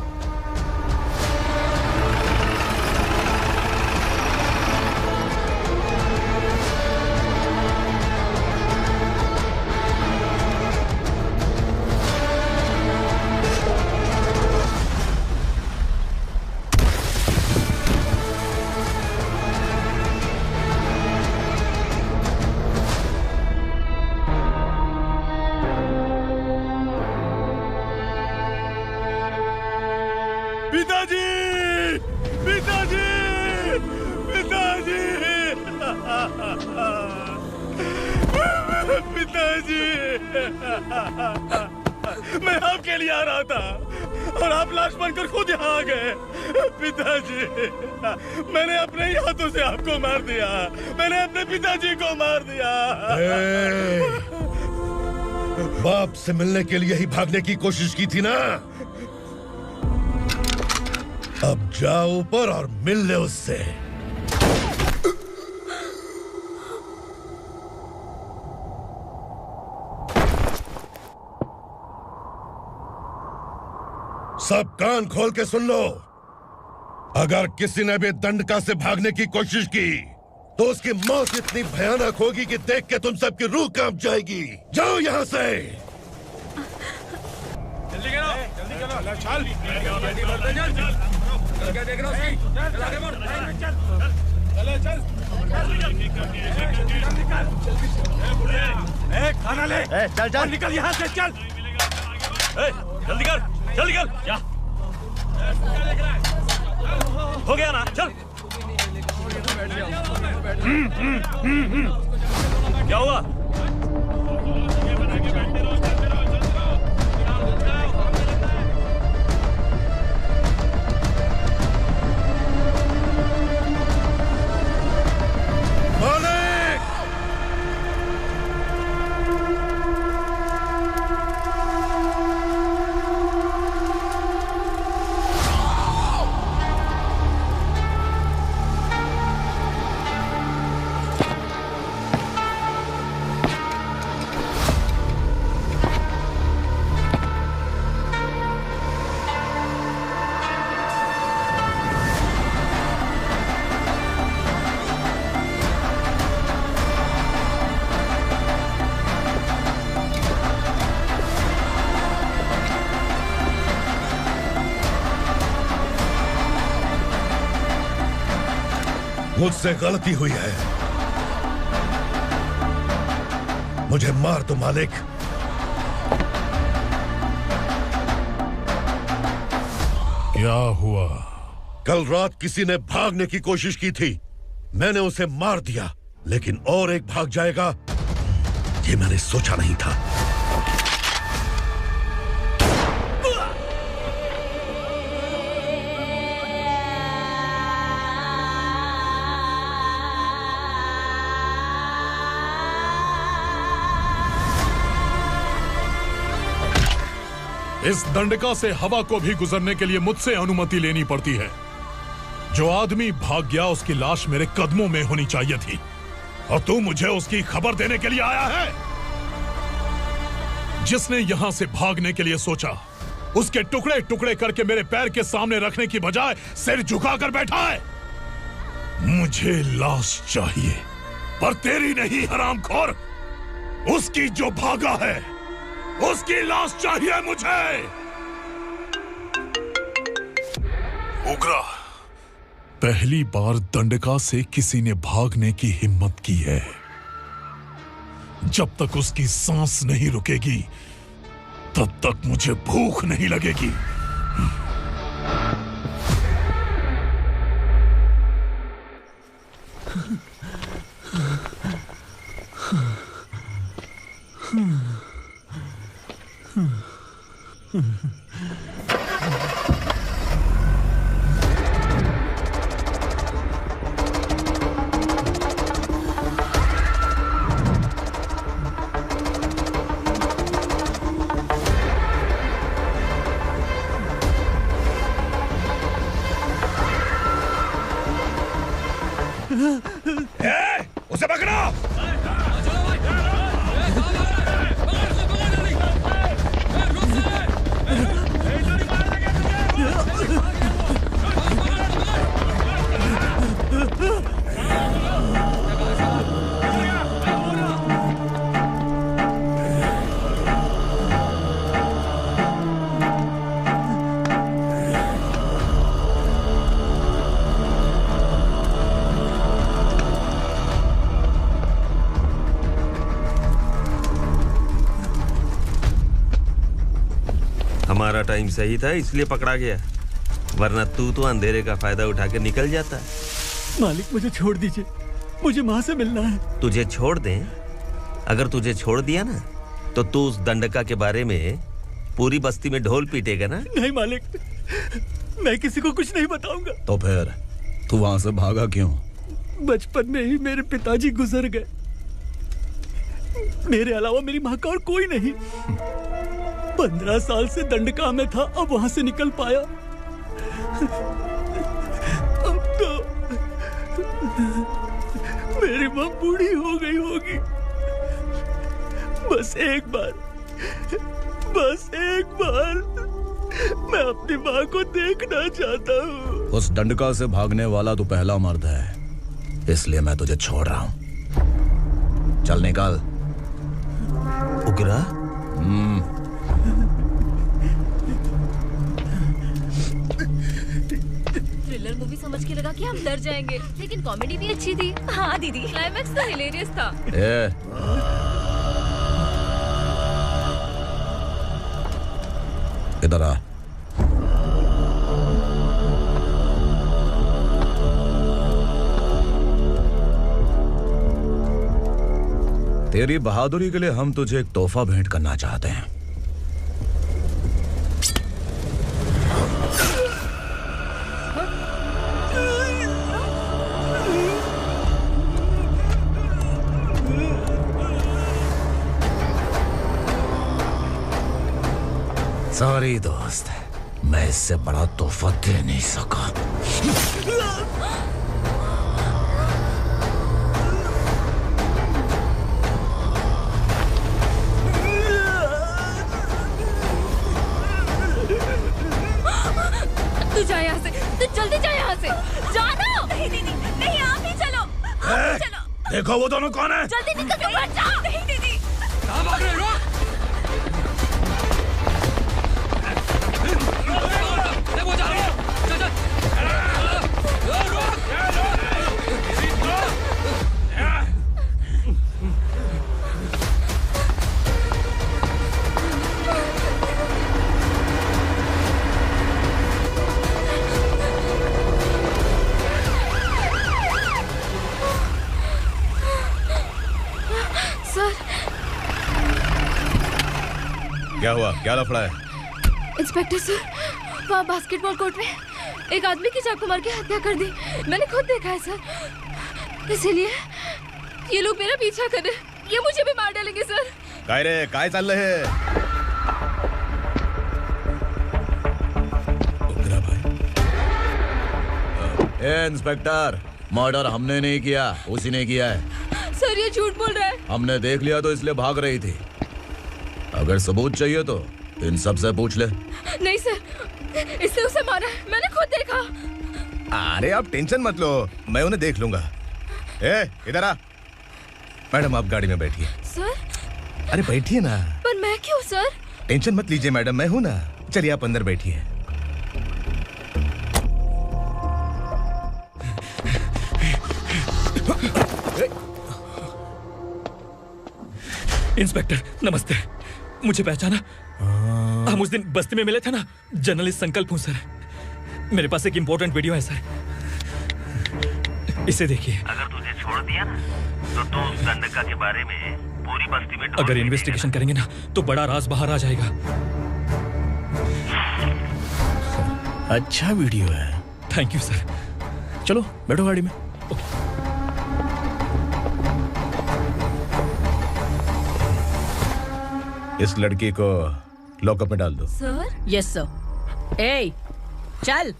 मैं आपके लिए आ रहा था और आप लाश बनकर खुद यहाँ आ गए। पिताजी, मैंने अपने ही हाथों से आपको मार दिया। मैंने अपने पिताजी को मार दिया। बाप से मिलने के लिए ही भागने की कोशिश की थी ना? अब जाओ ऊपर और मिल ले उससे। सब कान खोल के सुन लो। अगर किसी ने भी दंडका से भागने की कोशिश की तो उसकी मौत इतनी भयानक होगी कि देख के तुम सबकी रूह कांप जाएगी। जाओ यहाँ से। जल्दी करो, जल्दी करो। चल, क्या देख रहा है? चल आगे बढ़, चल, चल, चल। खाना ले। चल चल निकल यहाँ से, चल। जल्दी कर, जल्दी कर। क्या हो गया ना? चल। क्या हुआ? मुझसे गलती हुई है, मुझे मार दो मालिक। क्या हुआ? कल रात किसी ने भागने की कोशिश की थी, मैंने उसे मार दिया, लेकिन और एक भाग जाएगा ये मैंने सोचा नहीं था। इस दंडका से हवा को भी गुजरने के लिए मुझसे अनुमति लेनी पड़ती है। जो आदमी भाग गया उसकी लाश मेरे कदमों में होनी चाहिए थी, और तू मुझे उसकी खबर देने के लिए आया है। जिसने यहां से भागने के लिए सोचा उसके टुकड़े टुकड़े करके मेरे पैर के सामने रखने की बजाय सिर झुकाकर बैठा है। मुझे लाश चाहिए, पर तेरी नहीं हरामखोर, उसकी जो भागा है उसकी लाश चाहिए मुझे। उग्रा, पहली बार दंडका से किसी ने भागने की हिम्मत की है। जब तक उसकी सांस नहीं रुकेगी तब तक मुझे भूख नहीं लगेगी। उसे पकड़ो। हमारा टाइम सही था इसलिए पकड़ा गया, वरना तू तो अंधेरे का फायदा उठा के निकल जाता। मालिक मुझे छोड़ दीजिए, मुझे माँ से मिलना है। तुझे छोड़ दें? अगर तुझे छोड़ दिया ना तो तू उस दंडका के बारे में पूरी बस्ती में ढोल पीटेगा ना। नहीं मालिक, मैं किसी को कुछ नहीं बताऊंगा। तो फिर तू वहां से भागा क्यों? बचपन में ही मेरे पिताजी गुजर गए, मेरे अलावा मेरी माँ का और कोई नहीं। 15 साल से दंडका में था, अब वहां से निकल पाया। अब तो मेरी माँ बूढ़ी हो गई होगी। बस एक बार मैं अपनी माँ को देखना चाहता हूँ। उस दंडका से भागने वाला तू पहला मर्द है, इसलिए मैं तुझे छोड़ रहा हूँ। चल निकल। उग्रा? थ्रिलर मूवी समझ के लगा कि हम डर जाएंगे, लेकिन कॉमेडी भी अच्छी थी। हाँ दीदी, क्लाइमैक्स तो हिलेरियस था। इधर आ। तेरी बहादुरी के लिए हम तुझे एक तोहफा भेंट करना चाहते हैं। सॉरी दोस्त, मैं इससे बड़ा तोहफा दे नहीं सका। तू जा यहाँ से, तू जल्दी जा यहाँ से। जाना। नहीं दीदी, नहीं आप ही चलो। आप ही चलो। देखो वो दोनों कौन है? जल्दी निकल के मत जा। नहीं दीदी। कहाँ भाग रहे हो? वो जा रहा है। चल चल। सर। क्या हुआ? क्या लफड़ा है? इंस्पेक्टर सर, वहाँ बास्केटबॉल कोर्ट में एक आदमी की चाकू मार के हत्या कर दी। मैंने खुद देखा है सर, इसीलिए ये लोग मेरा पीछा कर रहे हैं। ये मुझे भी मार डालेंगे सर। काय रे, काय चाल रहे हैं? इंस्पेक्टर, मर्डर हमने नहीं किया, उसी ने किया है। सर ये झूठ बोल रहा है। हमने देख लिया तो इसलिए भाग रही थी। अगर सबूत चाहिए तो इन सब से पूछ ले। नहीं सर, इसने उसे मारा है, मैंने खुद देखा। अरे आप टेंशन मत लो, मैं उन्हें देख लूंगा। इधर आ। मैडम आप गाड़ी में बैठिए। सर? अरे बैठिए ना। पर मैं क्यों सर? टेंशन मत लीजिए मैडम, मैं हूं ना। चलिए आप अंदर बैठिए। इंस्पेक्टर नमस्ते, मुझे पहचाना? हम उस दिन बस्ती में मिले थे ना। जर्नलिस्ट संकल्प हूँ सर। मेरे पास एक इम्पोर्टेंट वीडियो है सर, इसे देखिए। अगर तुझे छोड़ दिया ना तो तू उस दंडका के बारे में पूरी बस्ती में अगर इन्वेस्टिगेशन करेंगे ना तो बड़ा राज बाहर आ जाएगा। अच्छा वीडियो है। Thank you sir. चलो बैठो गाड़ी में। इस लड़की को लॉकअप में डाल दो। सर? Yes sir. ए, चल।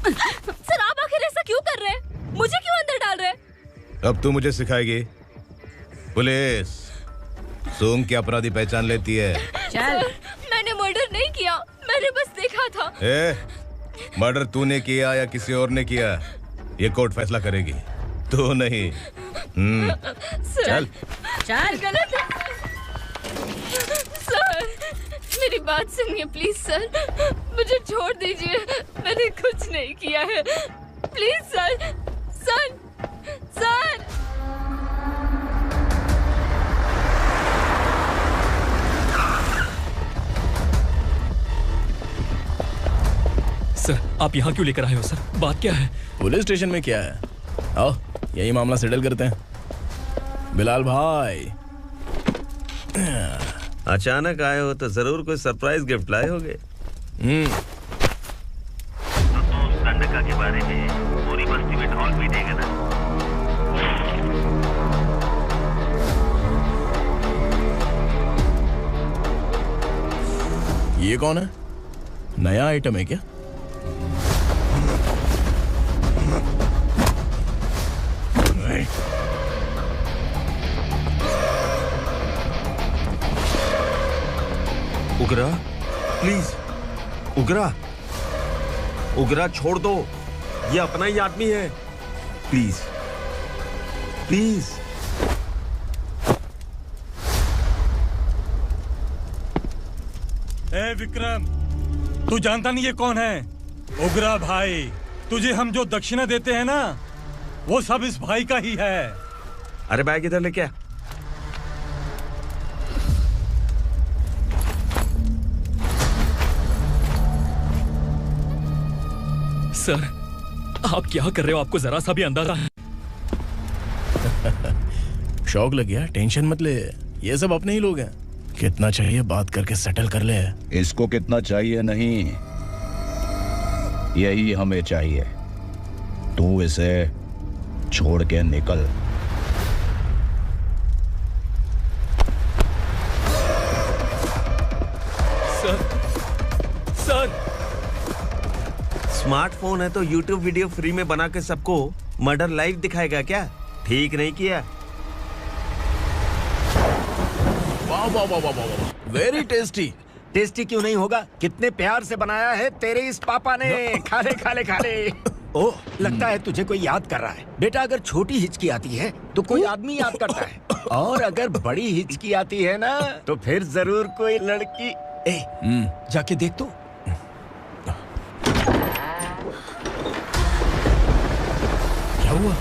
सर आप आखिर ऐसा क्यों कर रहे हैं? मुझे क्यों अंदर डाल रहे हैं? अब तू मुझे सिखाएगी? पुलिस सूंघ के अपराधी पहचान लेती है। चल। मैंने मर्डर नहीं किया, मैंने बस देखा था। मर्डर तूने किया या किसी और ने किया, ये कोर्ट फैसला करेगी, तू नहीं। चल चल। गलत है सर, मेरी बात सुनिए प्लीज सर, मुझे छोड़ दीजिए, मैंने कुछ नहीं किया है, please sir. Sir sir sir आप यहाँ क्यों लेकर आए हो सर? बात क्या है? पुलिस स्टेशन में क्या है? आओ यही मामला सेटल करते हैं। बिलाल भाई अचानक आए हो तो जरूर कोई सरप्राइज गिफ्ट लाए होगे। गंडका के बारे में पूरी बस्ती में ढोल पीटेगा ना। ये कौन है? नया आइटम है क्या? उगरा प्लीज, उगरा उगरा छोड़ दो, ये अपना ही आदमी है, प्लीज प्लीज। ए विक्रम, तू जानता नहीं ये कौन है? उगरा भाई, तुझे हम जो दक्षिणा देते हैं ना, वो सब इस भाई का ही है। अरे बैग इधर लेके आ। सर आप क्या कर रहे हो? आपको जरा सा भी अंदाजा है? शौक लग गया? टेंशन मत ले, ये सब अपने ही लोग हैं। कितना चाहिए बात करके सेटल कर ले। इसको कितना चाहिए नहीं, यही हमें चाहिए। तू इसे छोड़ के निकल। सर स्मार्टफोन है तो YouTube वीडियो फ्री में बना के सबको मर्डर लाइव दिखाएगा क्या? ठीक नहीं किया। वाह वाह वाह वाह वाह, वेरी टेस्टी। टेस्टी क्यों नहीं होगा? कितने प्यार से बनाया है तेरे इस पापा ने। खा ले खा ले खा ले। ओह, लगता है तुझे कोई याद कर रहा है। बेटा अगर छोटी हिचकी आती है तो कोई आदमी याद करता है, और अगर बड़ी हिचकी आती है ना तो फिर जरूर कोई लड़की। जाके देख तो। क्या हुआ?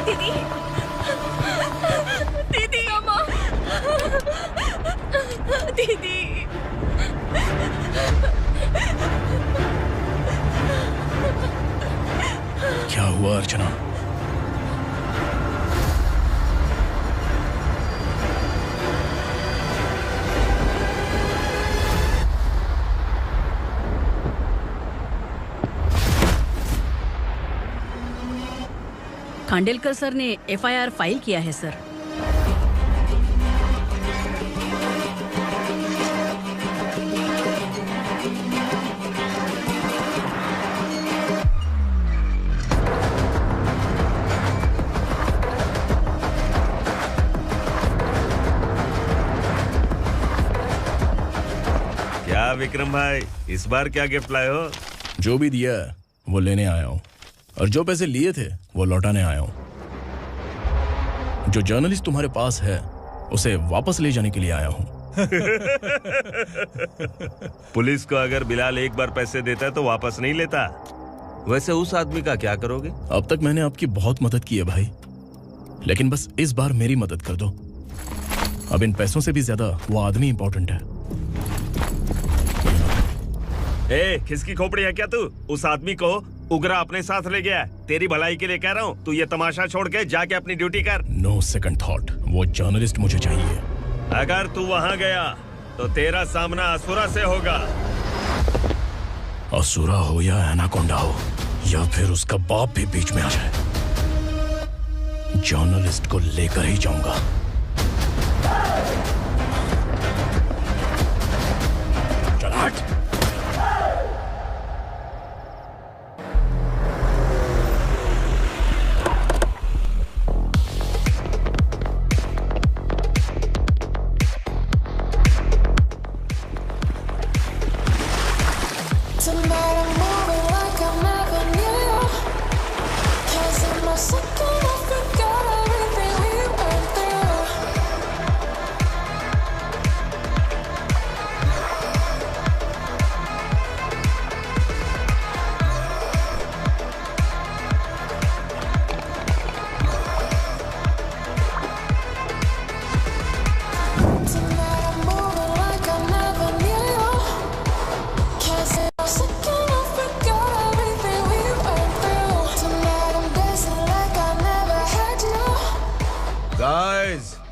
दीदी, दीदी, अम्मा, दीदी। क्या हुआ अर्चना? खांडेलकर सर ने FIR फाइल किया है सर। क्या विक्रम भाई, इस बार क्या गिफ्ट लाए हो? जो भी दिया है वो लेने आया हूँ, और जो पैसे लिए थे वो लौटाने आया हूँ। जो जर्नलिस्ट तुम्हारे पास है उसे वापस ले जाने के लिए आया हूँ। पुलिस को अगर बिलाल एक बार पैसे देता है तो वापस नहीं लेता। वैसे उस आदमी का क्या करोगे? अब तक मैंने आपकी बहुत मदद की है भाई, लेकिन बस इस बार मेरी मदद कर दो। अब इन पैसों से भी ज्यादा वो आदमी इंपॉर्टेंट है। खिसकी खोपड़ी है क्या तू? उस आदमी को उगरा अपने साथ ले गया। तेरी भलाई के लिए कह रहा हूँ, तू ये तमाशा छोड़ के जाके अपनी ड्यूटी कर। नो सेकंड थॉट, वो जर्नलिस्ट मुझे चाहिए। अगर तू वहाँ गया तो तेरा सामना असुरा से होगा। असुरा हो या एनाकोंडा हो या फिर उसका बाप भी बीच में आ जाए, जर्नलिस्ट को लेकर ही जाऊंगा। चल हट।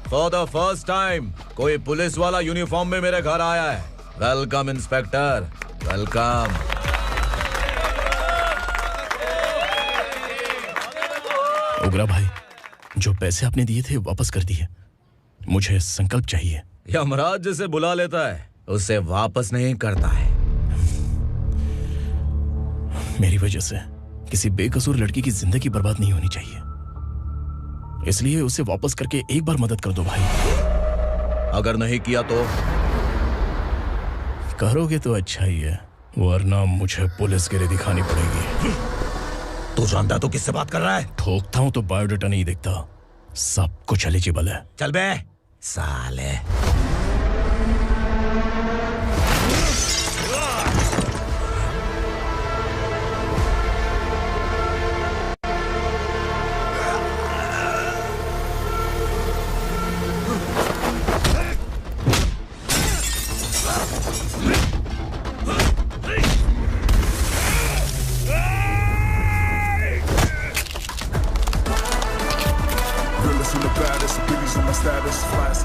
फॉर द फर्स्ट टाइम कोई पुलिस वाला यूनिफॉर्म में मेरे घर आया है। Welcome inspector, welcome. उगरा भाई, जो पैसे आपने दिए थे वापस कर दिए। मुझे संकल्प चाहिए। यमराज जिसे बुला लेता है उसे वापस नहीं करता है। मेरी वजह से किसी बेकसूर लड़की की जिंदगी बर्बाद नहीं होनी चाहिए, इसलिए उसे वापस करके एक बार मदद कर दो भाई। अगर नहीं किया तो? करोगे तो अच्छा ही है, वरना मुझे पुलिसगिरी दिखानी पड़ेगी। तू जानता तो किससे बात कर रहा है? ठोकता हूं तो बायोडाटा नहीं दिखता, सब कुछ एलिजिबल है। चल बे साले। Realest and the baddest, biggies on my status, flash.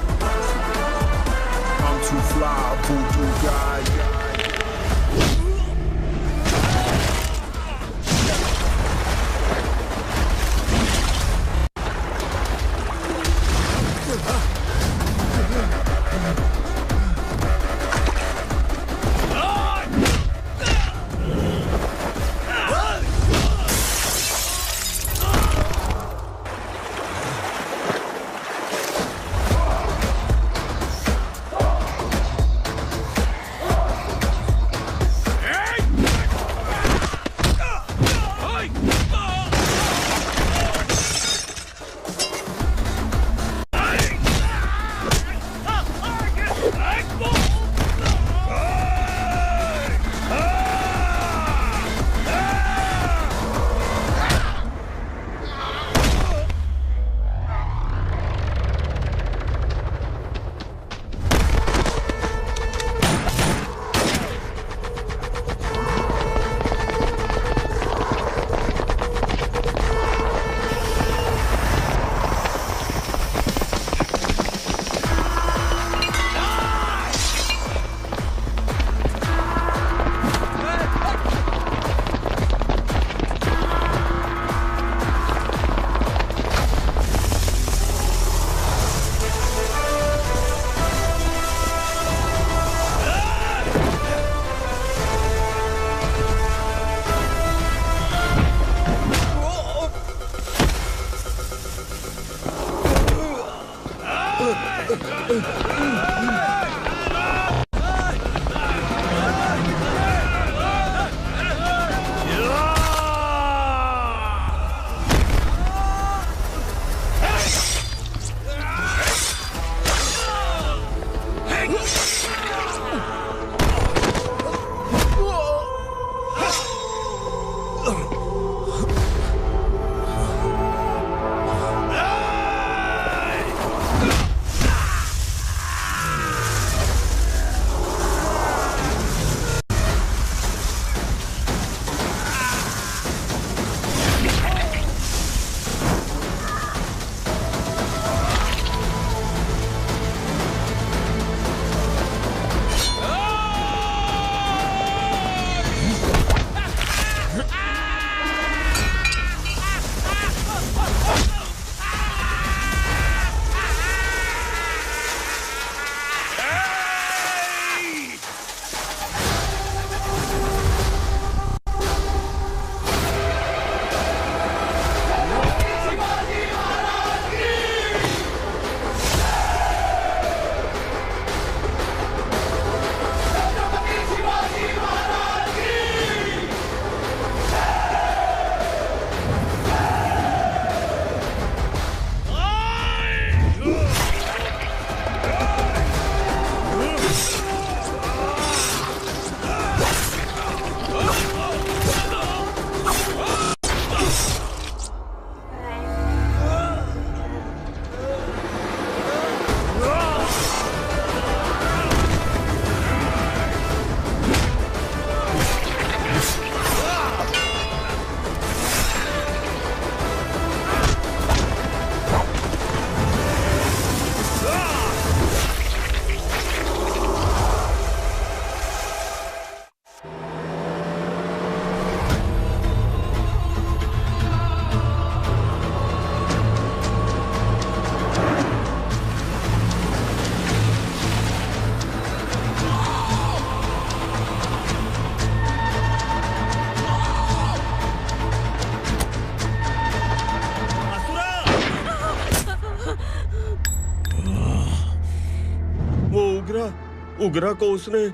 उगरा को उसने।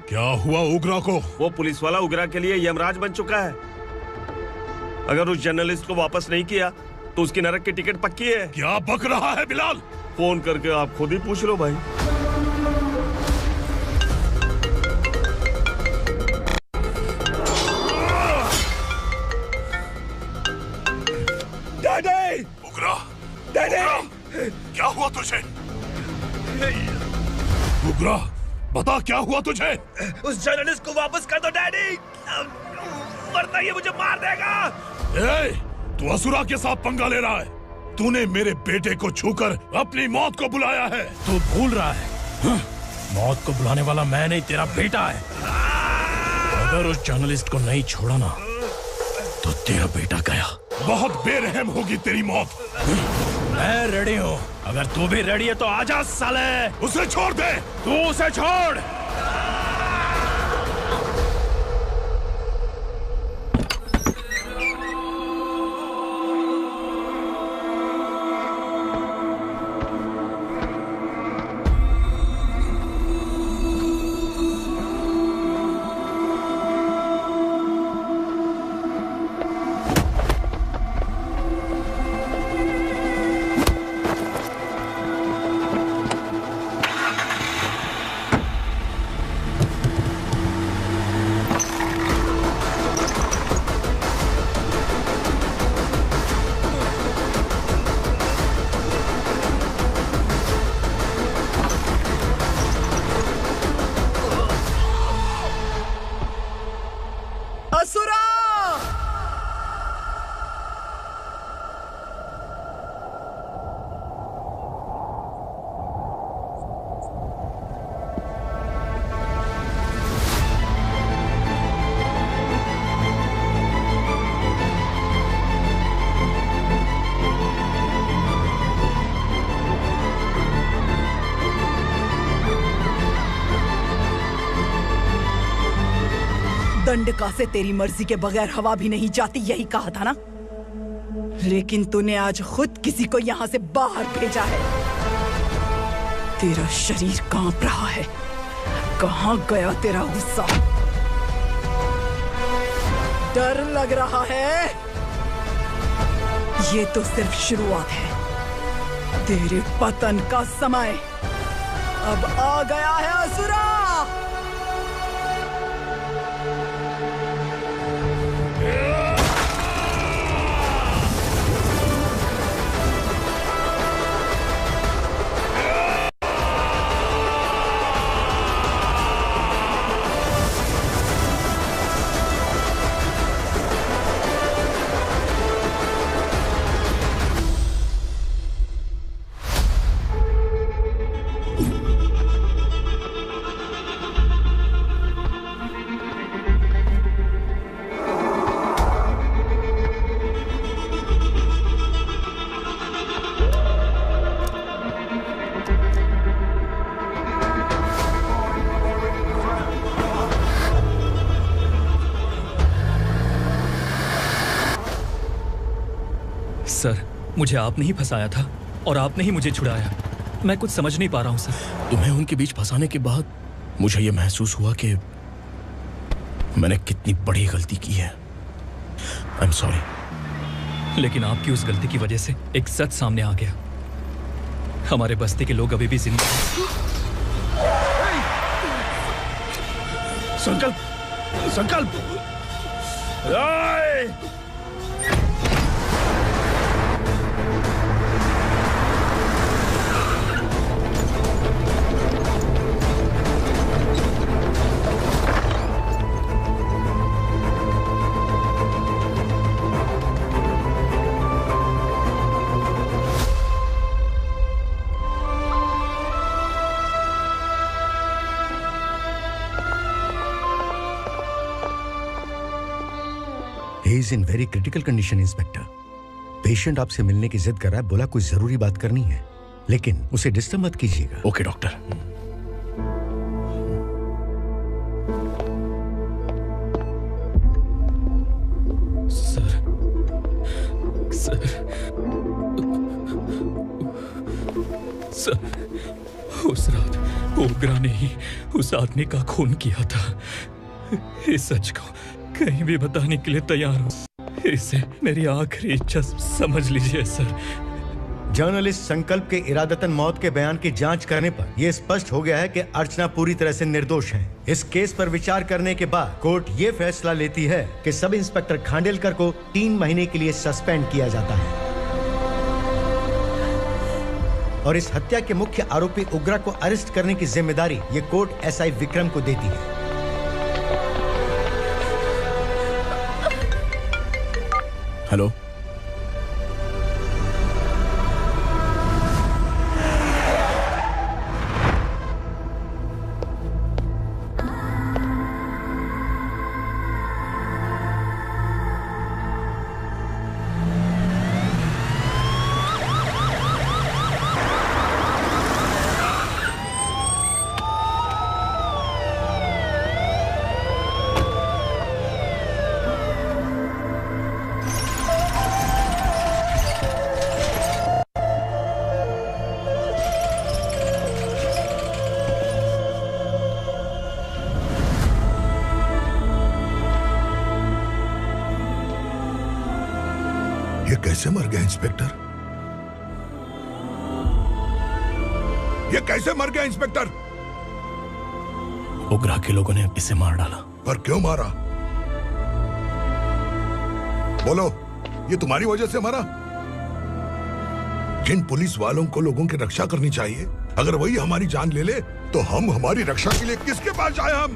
क्या हुआ उगरा को? वो पुलिस वाला उगरा के लिए यमराज बन चुका है। अगर उस जर्नलिस्ट को वापस नहीं किया तो उसकी नरक की टिकट पक्की है। क्या बक रहा है बिलाल? फोन करके आप खुद ही पूछ लो भाई। डैडी! उगरा! डैडी! क्या हुआ तुझे? उगरा, बता क्या हुआ तुझे? उस जर्नलिस्ट को वापस कर दो डैडी, वरना ये मुझे मार देगा। ए, तू असुरा के साथ पंगा ले रहा है। तूने मेरे बेटे को छूकर अपनी मौत को बुलाया है। तू भूल रहा है, मौत को बुलाने वाला मैं नहीं, तेरा बेटा है। अगर उस जर्नलिस्ट को नहीं छोड़ा ना तो तेरा बेटा गया। बहुत बेरहम होगी तेरी मौत। मैं रेडी हूँ, अगर तू भी रेडी है तो आजा साले। उसे छोड़ दे। तू उसे छोड़। दंडका से तेरी मर्जी के बगैर हवा भी नहीं जाती, यही कहा था ना? लेकिन तूने आज खुद किसी को यहाँ से बाहर भेजा है। तेरा शरीर कांप रहा है। कहाँ गया तेरा गुस्सा? डर लग रहा है? ये तो सिर्फ शुरुआत है। तेरे पतन का समय अब आ गया है असुरा। सर, मुझे आपने ही फंसाया था और आपने ही मुझे छुड़ाया। मैं कुछ समझ नहीं पा रहा हूँ सर। तुम्हें उनके बीच फंसाने के बाद मुझे यह महसूस हुआ कि मैंने कितनी बड़ी गलती की है। I am sorry. लेकिन आपकी उस गलती की वजह से एक सच सामने आ गया। हमारे बस्ती के लोग अभी भी जिंदा हैं। संकल्प, संकल्प। He is in very critical condition, inspector. Patient आपसे मिलने की जिद कर रहा है, बोला कोई जरूरी बात करनी है, लेकिन उसे डिस्टर्ब मत कीजिएगा। Okay doctor. Sir, sir, sir, उस रात ओग्रा ने ही उस आदमी का खून किया था। इस सच को कहीं भी बताने के लिए तैयार हूँ। इसे मेरी आखिरी इच्छा समझ लीजिए सर। जर्नलिस्ट संकल्प के इरादतन मौत के बयान की जांच करने पर यह स्पष्ट हो गया है कि अर्चना पूरी तरह से निर्दोष है। इस केस पर विचार करने के बाद कोर्ट ये फैसला लेती है कि सब इंस्पेक्टर खांडेलकर को 3 महीने के लिए सस्पेंड किया जाता है और इस हत्या के मुख्य आरोपी उग्रा को अरेस्ट करने की जिम्मेदारी ये कोर्ट एसआई विक्रम को देती है। हेलो, कैसे मर गया इंस्पेक्टर? ये कैसे मर गया इंस्पेक्टर? उग्रा के लोगों ने इसे मार डाला। पर क्यों मारा? बोलो, ये तुम्हारी वजह से मरा? जिन पुलिस वालों को लोगों की रक्षा करनी चाहिए, अगर वही हमारी जान ले ले तो हम हमारी रक्षा के लिए किसके पास जाए? हम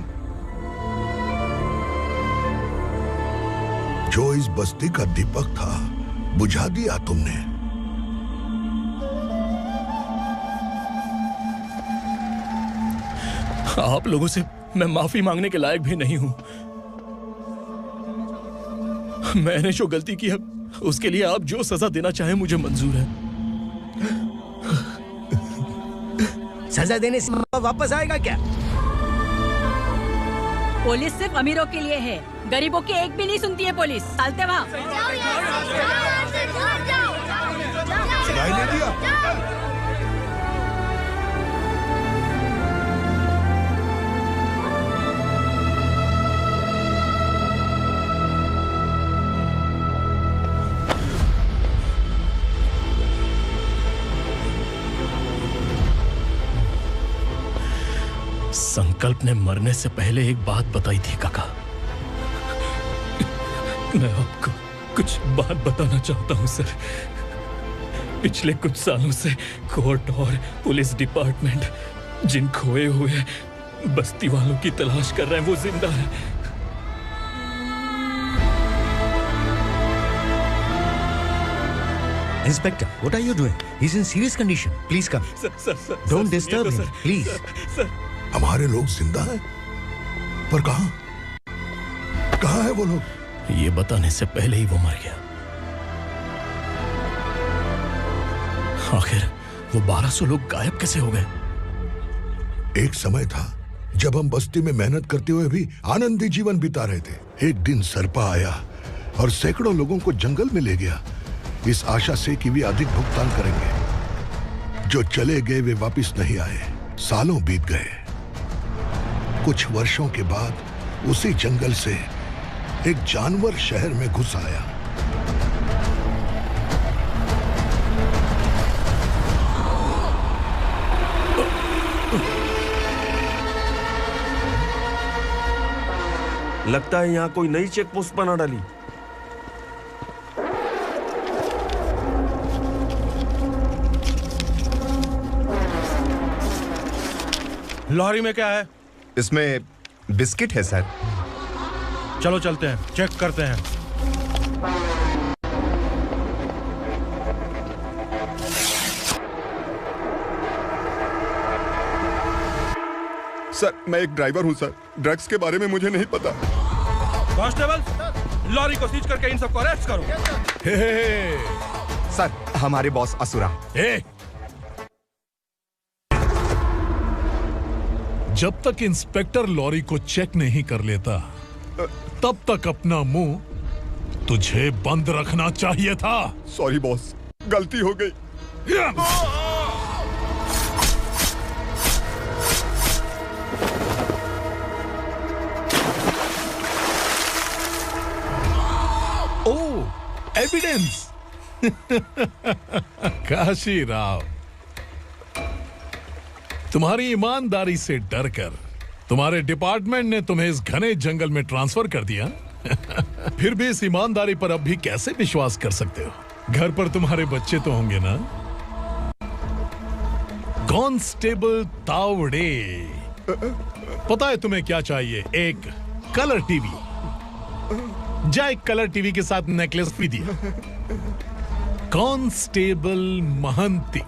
जो इस बस्ती का दीपक था बुझा दिया तुमने। आप लोगों से मैं माफी मांगने के लायक भी नहीं हूं। मैंने जो गलती की है उसके लिए आप जो सजा देना चाहे मुझे मंजूर है। सजा देने से वापस आएगा क्या? पुलिस सिर्फ अमीरों के लिए है, गरीबों की एक भी नहीं सुनती है पुलिस। चलते वहाँ। सुनाई नहीं दिया? संकल्प ने मरने से पहले एक बात बताई थी काका। मैं आपको कुछ बात बताना चाहता हूं सर। पिछले कुछ सालों से कोर्ट और पुलिस डिपार्टमेंट जिन खोए हुए बस्ती वालों की तलाश कर रहे हैं वो जिंदा है। Inspector, what are you doing? He's in serious condition. Please come. Sir, Don't disturb him, please. Sir. हमारे लोग जिंदा हैं? पर कहां? कहां है वो लोग? ये बताने से पहले ही वो मर गया। आखिर वो 1200 लोग गायब कैसे हो गए? एक समय था जब हम बस्ती में मेहनत करते हुए भी आनंदी जीवन बिता रहे थे। एक दिन सरपा आया और सैकड़ों लोगों को जंगल में ले गया, इस आशा से कि वे अधिक भुगतान करेंगे। जो चले गए वे वापस नहीं आए। सालों बीत गए। कुछ वर्षों के बाद उसी जंगल से एक जानवर शहर में घुस आया। लगता है यहाँ कोई नई चेक पोस्ट बना डाली। लॉरी में क्या है? इसमें बिस्किट है सर। चलो चलते हैं, चेक करते हैं। सर, मैं एक ड्राइवर हूं सर। ड्रग्स के बारे में मुझे नहीं पता। कांस्टेबल, लॉरी को सीज करके इन सबको अरेस्ट करो। सर, हमारे बॉस असुरा। जब तक इंस्पेक्टर लॉरी को चेक नहीं कर लेता तब तक अपना मुंह तुझे बंद रखना चाहिए था। सॉरी बॉस, गलती हो गई। एविडेंस। काशी राव, तुम्हारी ईमानदारी से डरकर तुम्हारे डिपार्टमेंट ने तुम्हें इस घने जंगल में ट्रांसफर कर दिया। फिर भी इस ईमानदारी पर अब भी कैसे विश्वास कर सकते हो? घर पर तुम्हारे बच्चे तो होंगे ना? कांस्टेबल तावड़े, पता है तुम्हें क्या चाहिए? एक कलर टीवी। जा एक कलर टीवी के साथ नेकलेस भी दिया। कांस्टेबल महंती,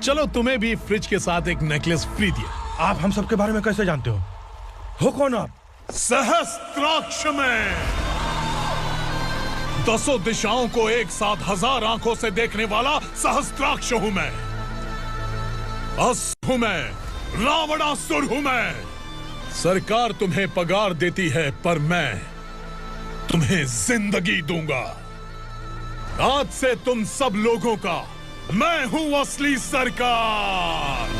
चलो तुम्हें भी फ्रिज के साथ एक नेकलेस फ्री दिया। आप हम सबके बारे में कैसे जानते हो कौन आप? सहस्त्राक्ष में 10 दिशाओं को एक साथ 1000 आंखों से देखने वाला सहस्त्राक्ष हूं मैं। असुर हूं मैं, रावणासुर हूं मैं। सरकार तुम्हें पगार देती है पर मैं तुम्हें जिंदगी दूंगा। आज से तुम सब लोगों का मैं हूं असली सरकार।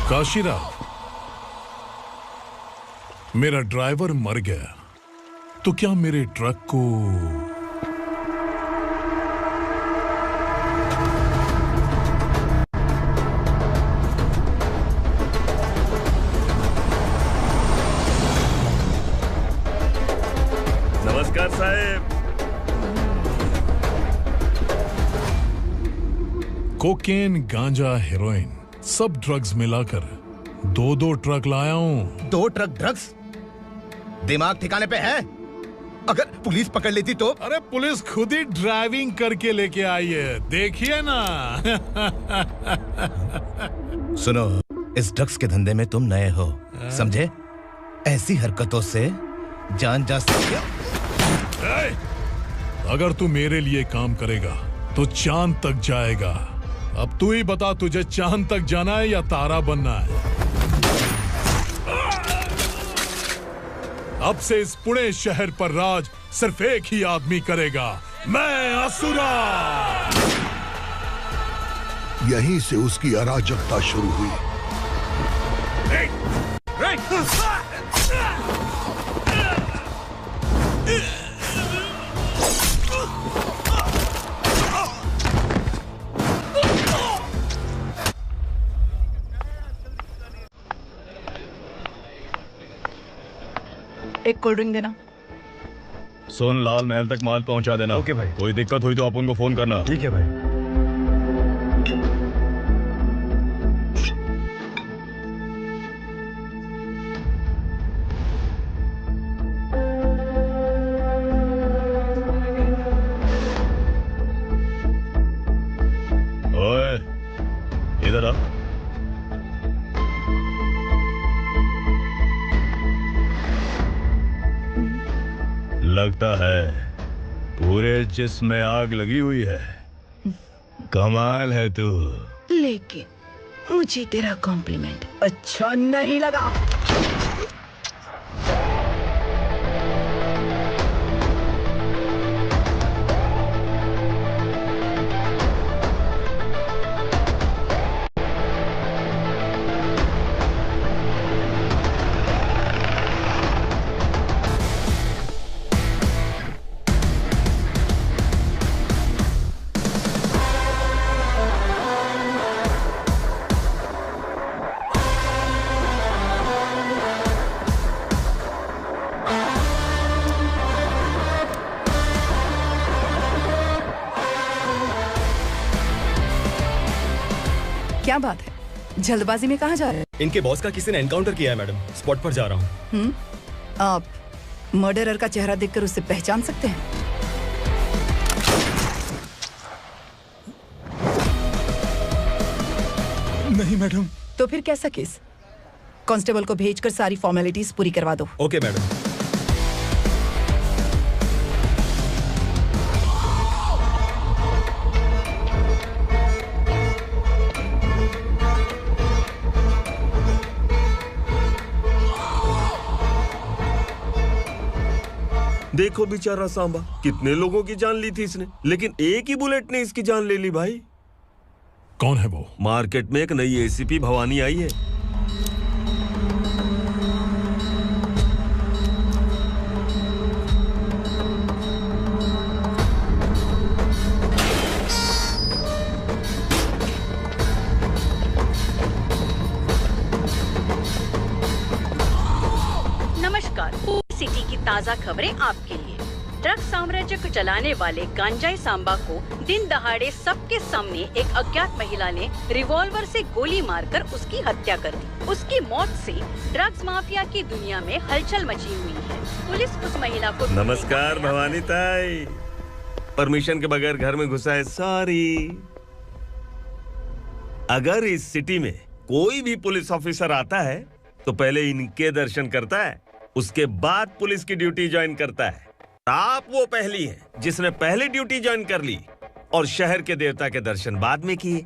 काशीराव, मेरा ड्राइवर मर गया तो क्या मेरे ट्रक को नमस्कार साहब। कोकेन, गांजा, हेरोइन सब ड्रग्स मिलाकर 2 ट्रक लाया हूं। 2 ट्रक ड्रग्स? दिमाग ठिकाने पे है? अगर पुलिस पकड़ लेती तो? अरे पुलिस खुद ही ड्राइविंग करके लेके आई है, देखिए ना। सुनो, इस ड्रग्स के धंधे में तुम नए हो, समझे? ऐसी हरकतों से जान जा सकती है। अगर तू मेरे लिए काम करेगा तो चांद तक जाएगा। अब तू ही बता, तुझे चांद तक जाना है या तारा बनना है? अब से इस पुणे शहर पर राज सिर्फ एक ही आदमी करेगा, मैं असुरा। यहीं से उसकी अराजकता शुरू हुई। एक कोल्ड ड्रिंक देना। सोन लाल महल तक माल पहुंचा देना। ओके भाई। कोई दिक्कत हुई तो आप उनको फोन करना। ठीक है भाई। ओए, इधर आ। लगता है पूरे जिस्म में आग लगी हुई है। कमाल है तू। लेकिन मुझे तेरा कॉम्प्लीमेंट अच्छा नहीं लगा। क्या बात है, जल्दबाजी में कहाँ जा रहे हैं? इनके बॉस का किसी ने एनकाउंटर किया है मैडम, स्पॉट पर जा रहा हूँ। आप मर्डरर का चेहरा देखकर उसे पहचान सकते हैं? नहीं मैडम। तो फिर कैसा केस? कांस्टेबल को भेजकर सारी फॉर्मेलिटीज पूरी करवा दो। Okay madam. देखो बेचारा सांबा, कितने लोगों की जान ली थी इसने, लेकिन एक ही बुलेट ने इसकी जान ले ली भाई। कौन है वो? मार्केट में एक नई एसीपी भवानी आई है। सिटी की ताज़ा खबरें आपके लिए। ड्रग साम्राज्य को चलाने वाले गांजाई सांबा को दिन दहाड़े सबके सामने एक अज्ञात महिला ने रिवॉल्वर से गोली मारकर उसकी हत्या कर दी। उसकी मौत से ड्रग्स माफिया की दुनिया में हलचल मची हुई है। पुलिस उस महिला को नमस्कार भवानी ताई, परमिशन के बगैर घर में घुसा है, सॉरी। अगर इस सिटी में कोई भी पुलिस ऑफिसर आता है तो पहले इनके दर्शन करता है, उसके बाद पुलिस की ड्यूटी ज्वाइन करता है। आप वो पहली हैं जिसने पहले ड्यूटी ज्वाइन कर ली और शहर के देवता के दर्शन बाद में किए।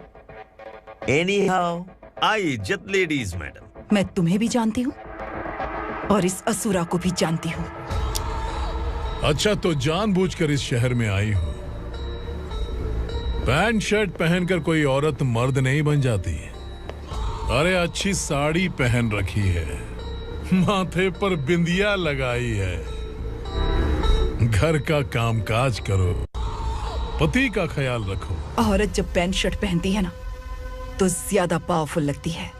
एनीहाउ, आई इज्जत लेडीज मैडम। मैं तुम्हें भी जानती हूँ और इस असुरा को भी जानती हूँ। अच्छा, तो जानबूझकर इस शहर में आई हो। पैंट शर्ट पहनकर कोई औरत मर्द नहीं बन जाती। अरे अच्छी साड़ी पहन रखी है, माथे पर बिंदिया लगाई है, घर का कामकाज करो, पति का ख्याल रखो। औरत जब पैंट शर्ट पहनती है ना तो ज्यादा पावरफुल लगती है,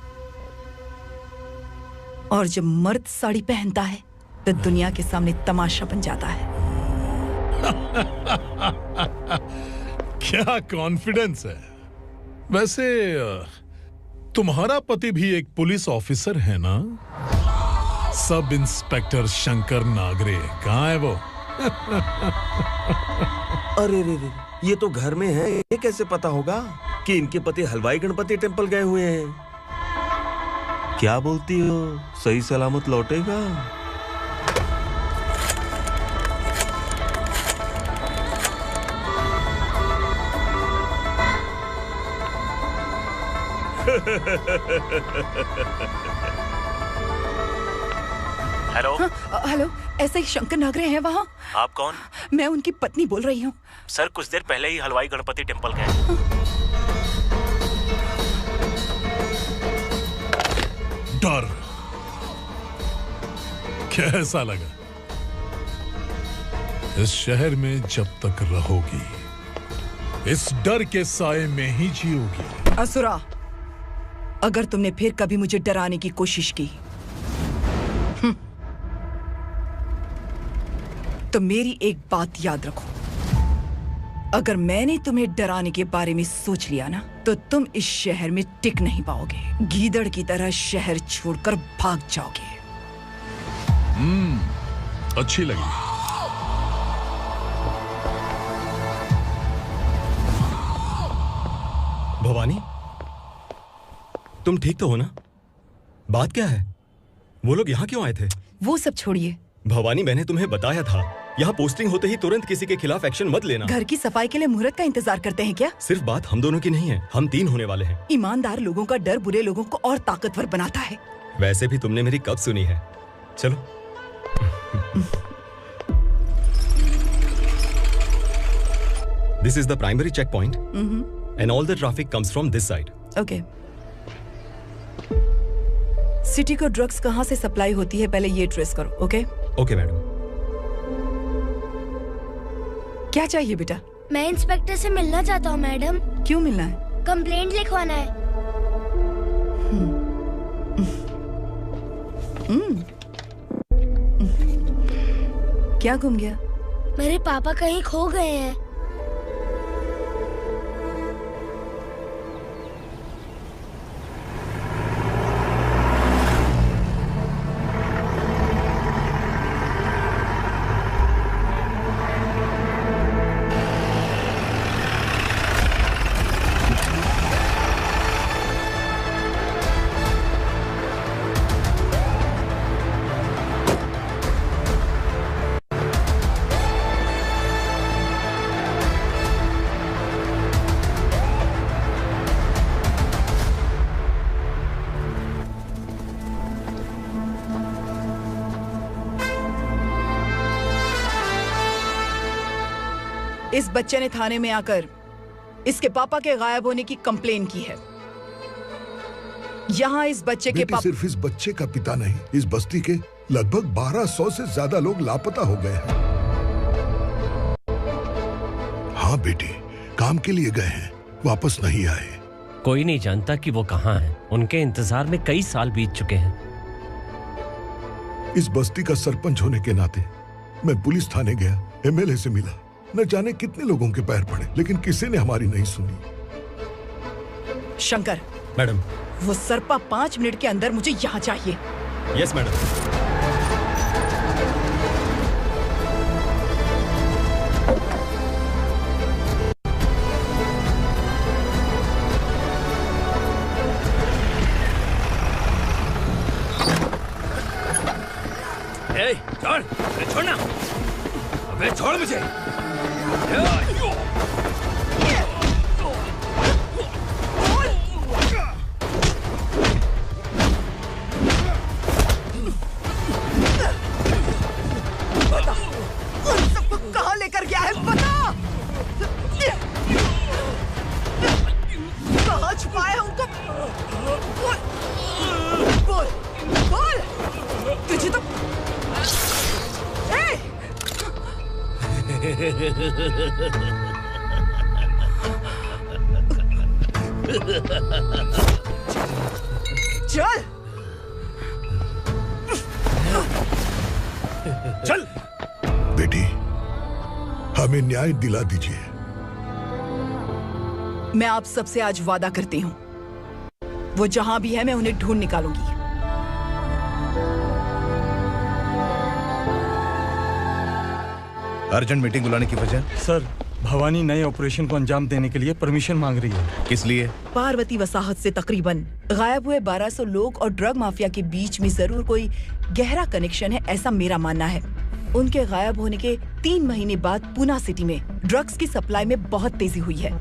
और जब मर्द साड़ी पहनता है तो दुनिया के सामने तमाशा बन जाता है। क्या कॉन्फिडेंस है। वैसे तुम्हारा पति भी एक पुलिस ऑफिसर है ना? सब इंस्पेक्टर शंकर नागरे, कहाँ है वो? अरे रे रे, ये तो घर में है, ये कैसे पता होगा कि इनके पति हलवाई गणपति टेम्पल गए हुए हैं? क्या बोलती हो, सही सलामत लौटेगा? हेलो। हेलो, ऐसे ही शंकर नागरे हैं वहाँ? आप कौन? मैं उनकी पत्नी बोल रही हूँ। सर कुछ देर पहले ही हलवाई गणपति टेम्पल गए। डर कैसा लगा? इस शहर में जब तक रहोगी इस डर के साए में ही जियोगी। असुरा, अगर तुमने फिर कभी मुझे डराने की कोशिश की तो मेरी एक बात याद रखो, अगर मैंने तुम्हें डराने के बारे में सोच लिया ना तो तुम इस शहर में टिक नहीं पाओगे। गीदड़ की तरह शहर छोड़कर भाग जाओगे। अच्छी लगी। भवानी, तुम ठीक तो हो ना? बात क्या है? वो लोग यहाँ क्यों आए थे? वो सब छोड़िए। भवानी, मैंने तुम्हें बताया था यहाँ पोस्टिंग होते ही तुरंत किसी के खिलाफ एक्शन मत लेना। घर की सफाई के लिए मुहूर्त का इंतजार करते हैं क्या? सिर्फ बात हम दोनों की नहीं है, हम 3 होने वाले हैं। ईमानदार लोगों का डर बुरे लोगों को और ताकतवर बनाता है। वैसे भी तुमने मेरी कब सुनी है। चलो। This is the primary checkpoint, and all the traffic comes from this side. Okay. City को ड्रग्स कहाँ से सप्लाई होती है पहले ये ट्रेस करो, ओके? Okay madam. क्या चाहिए बेटा? मैं इंस्पेक्टर से मिलना चाहता हूँ मैडम। क्यों मिलना है? कंप्लेंट लिखवाना है। क्या गुम गया? मेरे पापा कहीं खो गए हैं। इस बच्चे ने थाने में आकर इसके पापा के गायब होने की कंप्लेन की है। यहाँ इस बच्चे के पापा सिर्फ इस बच्चे का पिता नहीं, इस बस्ती के लगभग 1200 से ज्यादा लोग लापता हो गए हैं। हाँ बेटी, काम के लिए गए हैं, वापस नहीं आए। कोई नहीं जानता कि वो कहाँ हैं। उनके इंतजार में कई साल बीत चुके हैं। इस बस्ती का सरपंच होने के नाते मैं पुलिस थाने गया, एमएलए से मिला, न जाने कितने लोगों के पैर पड़े, लेकिन किसी ने हमारी नहीं सुनी। शंकर, मैडम, वो सरपा 5 मिनट के अंदर मुझे यहाँ चाहिए। Yes madam. छोड़, छोड़ना, अबे छोड़ मुझे। बता, उन सबको कहाँ लेकर गया है, बता। कहाँ छुपाया है उनको? बोल, बोल। तुझे तो चल चल बेटी, हमें न्याय दिला दीजिए। मैं आप सबसे आज वादा करती हूँ, वो जहां भी है मैं उन्हें ढूंढ निकालूंगी। अर्जेंट मीटिंग बुलाने की वजह? सर, भवानी नए ऑपरेशन को अंजाम देने के लिए परमिशन मांग रही है। किस लिए? पार्वती वसाहत से तकरीबन गायब हुए 1200 लोग और ड्रग माफिया के बीच में जरूर कोई गहरा कनेक्शन है, ऐसा मेरा मानना है। उनके गायब होने के 3 महीने बाद पूना सिटी में ड्रग्स की सप्लाई में बहुत तेजी हुई है।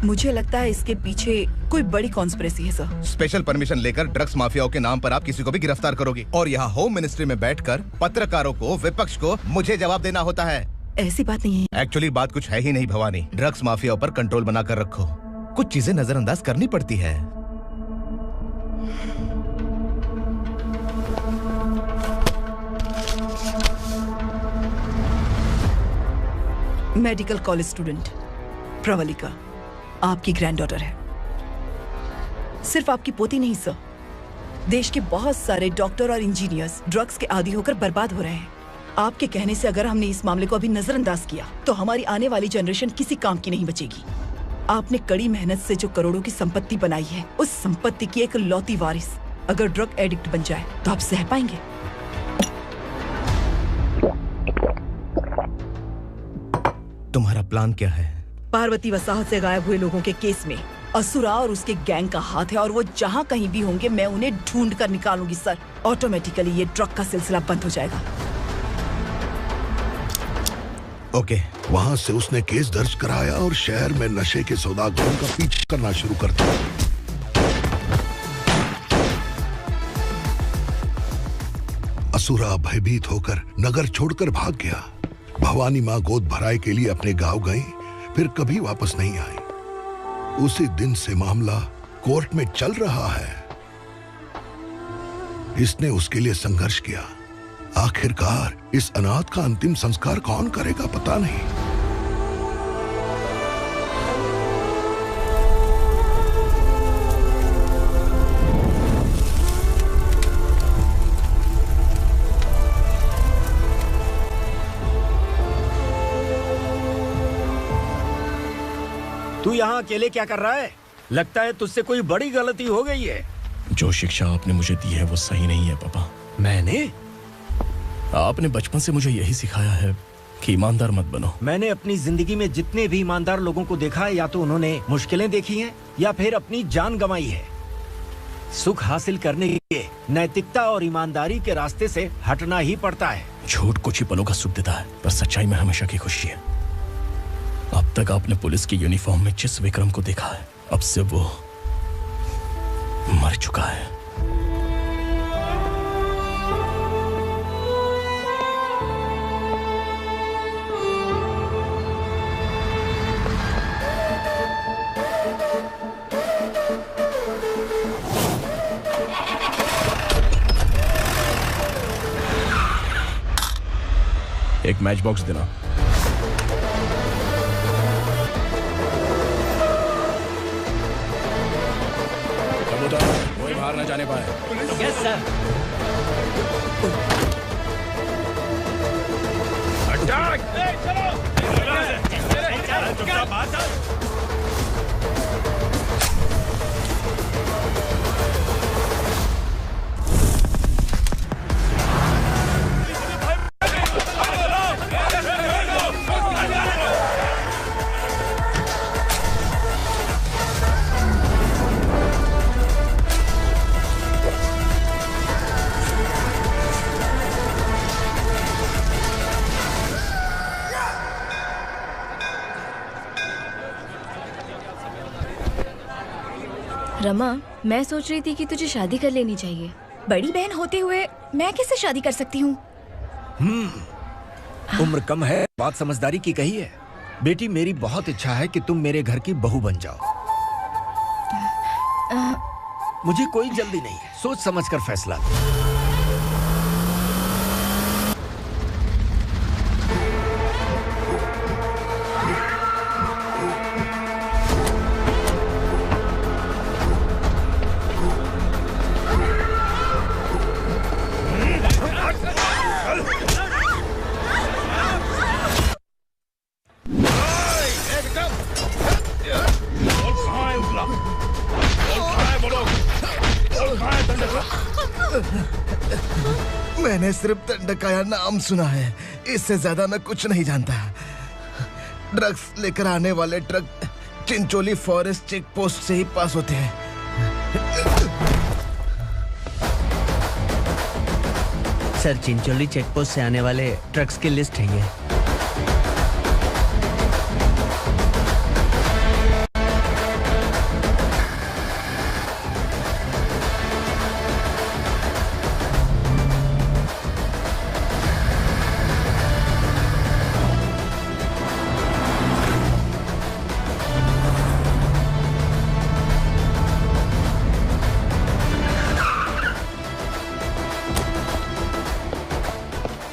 मुझे लगता है इसके पीछे कोई बड़ी कॉन्स्पिरेसी है सर। स्पेशल परमिशन लेकर ड्रग्स माफियाओं के नाम पर आप किसी को भी गिरफ्तार करोगे और यहाँ होम मिनिस्ट्री में बैठकर पत्रकारों को, विपक्ष को मुझे जवाब देना होता है। ऐसी बात नहीं है। एक्चुअली बात कुछ है ही नहीं भवानी। ड्रग्स माफियाओं पर कंट्रोल बनाकर रखो, कुछ चीजें नजरअंदाज करनी पड़ती है। मेडिकल कॉलेज स्टूडेंट प्रवलिका आपकी ग्रैंडडॉटर है। सिर्फ आपकी पोती नहीं सर, देश के बहुत सारे डॉक्टर और इंजीनियर्स ड्रग्स के आदी होकर बर्बाद हो रहे हैं। आपके कहने से अगर हमने इस मामले को अभी नजरअंदाज किया तो हमारी आने वाली जनरेशन किसी काम की नहीं बचेगी। आपने कड़ी मेहनत से जो करोड़ों की संपत्ति बनाई है, उस संपत्ति की एक लौती वारिस अगर ड्रग एडिक्ट बन जाए तो आप सह पाएंगे? तुम्हारा प्लान क्या है? पार्वती वसाहत से गायब हुए लोगों के केस में असुरा और उसके गैंग का हाथ है और वो जहाँ कहीं भी होंगे मैं उन्हें ढूंढ कर निकालूंगी सर। ऑटोमेटिकली ये ड्रग का सिलसिला बंद हो जाएगा। ओके। वहाँ से उसने केस दर्ज कराया और शहर में नशे के सौदागरों का पीछा करना शुरू कर दिया। असुरा भयभीत होकर नगर छोड़कर भाग गया। भवानी माँ गोद भराए के लिए अपने गांव गई, फिर कभी वापस नहीं आई। उसी दिन से मामला कोर्ट में चल रहा है। इसने उसके लिए संघर्ष किया। आखिरकार इस अनाथ का अंतिम संस्कार कौन करेगा पता नहीं। तू यहाँ अकेले क्या कर रहा है? लगता है तुझसे कोई बड़ी गलती हो गई है। जो शिक्षा आपने मुझे दी है वो सही नहीं है पापा। मैंने? आपने बचपन से मुझे यही सिखाया है कि ईमानदार मत बनो। मैंने अपनी जिंदगी में जितने भी ईमानदार लोगों को देखा है, या तो उन्होंने मुश्किलें देखी हैं या फिर अपनी जान गंवाई है। सुख हासिल करने के लिए नैतिकता और ईमानदारी के रास्ते से हटना ही पड़ता है। झूठ कुछ ही पलों का सुख देता है, पर सच्चाई में हमेशा की खुशी है। अब तक आपने पुलिस की यूनिफॉर्म में जिस विक्रम को देखा है, अब से वो मर चुका है। एक मैच बॉक्स देना। कोई बाहर न जाने पाए। Yes sir. रमा, मैं सोच रही थी कि तुझे शादी कर लेनी चाहिए। बड़ी बहन होते हुए मैं कैसे शादी कर सकती हूँ? उम्र कम है, बात समझदारी की कही है। बेटी, मेरी बहुत इच्छा है कि तुम मेरे घर की बहू बन जाओ। मुझे कोई जल्दी नहीं है, सोच समझ कर फैसला। मैंने सिर्फ दंडकाया नाम सुना है, इससे ज्यादा मैं कुछ नहीं जानता। ड्रग्स लेकर आने वाले truck Chincholi forest check post से ही पास होते हैं। सर, चिंचोली चेक पोस्ट से आने वाले ट्रक्स की लिस्ट है ये।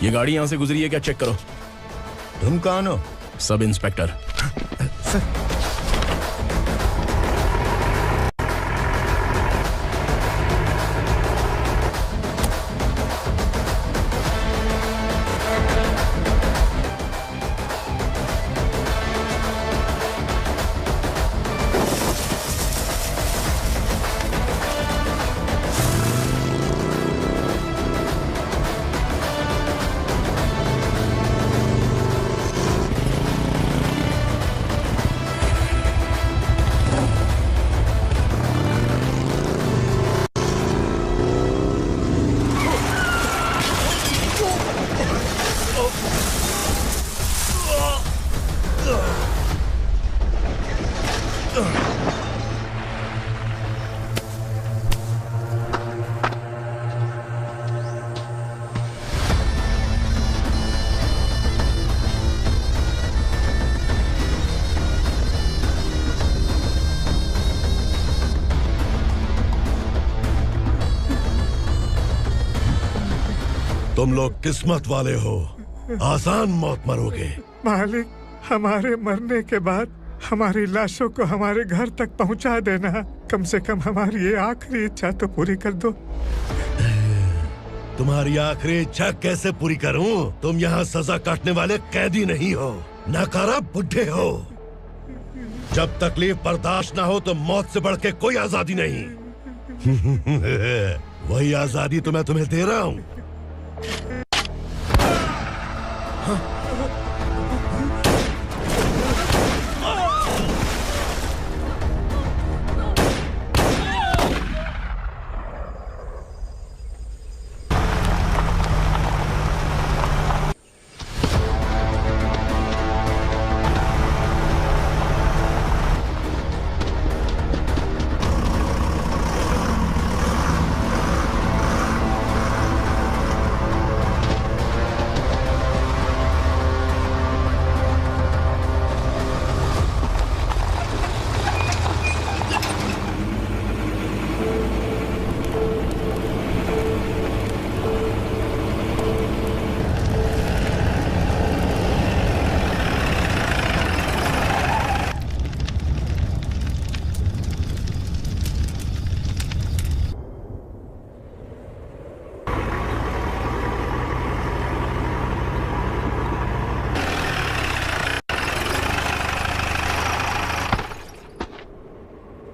ये गाड़ी यहां से गुजरी है क्या? चेक करो। तुम कौन हो? Sub inspector. तुम लोग किस्मत वाले हो, आसान मौत मरोगे। मालिक, हमारे मरने के बाद हमारी लाशों को हमारे घर तक पहुंचा देना। कम से कम हमारी ये आखिरी इच्छा तो पूरी कर दो। तुम्हारी आखिरी इच्छा कैसे पूरी करूं? तुम यहाँ सजा काटने वाले कैदी नहीं हो, नकारा बुड्ढे हो। जब तकलीफ बर्दाश्त ना हो तो मौत से बढ़ के कोई आजादी नहीं। वही आजादी तो मैं तुम्हें दे रहा हूँ।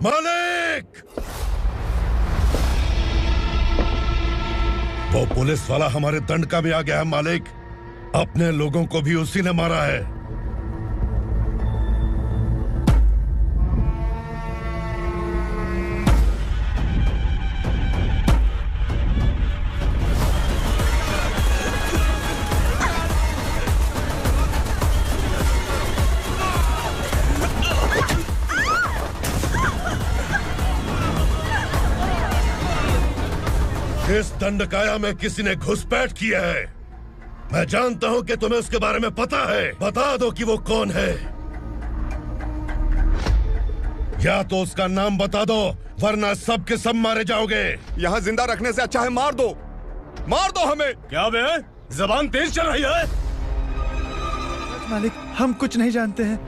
मालिक! वो पुलिस वाला हमारे दंडका में आ गया है मालिक। अपने लोगों को भी उसी ने मारा है। इस दंडकाया में किसी ने घुसपैठ किया है। मैं जानता हूं कि तुम्हें उसके बारे में पता है। बता दो कि वो कौन है, या तो उसका नाम बता दो, वरना सब के सब मारे जाओगे। यहाँ जिंदा रखने से अच्छा है मार दो हमें। क्या बे, जबान तेज चल रही है? मालिक, हम कुछ नहीं जानते हैं।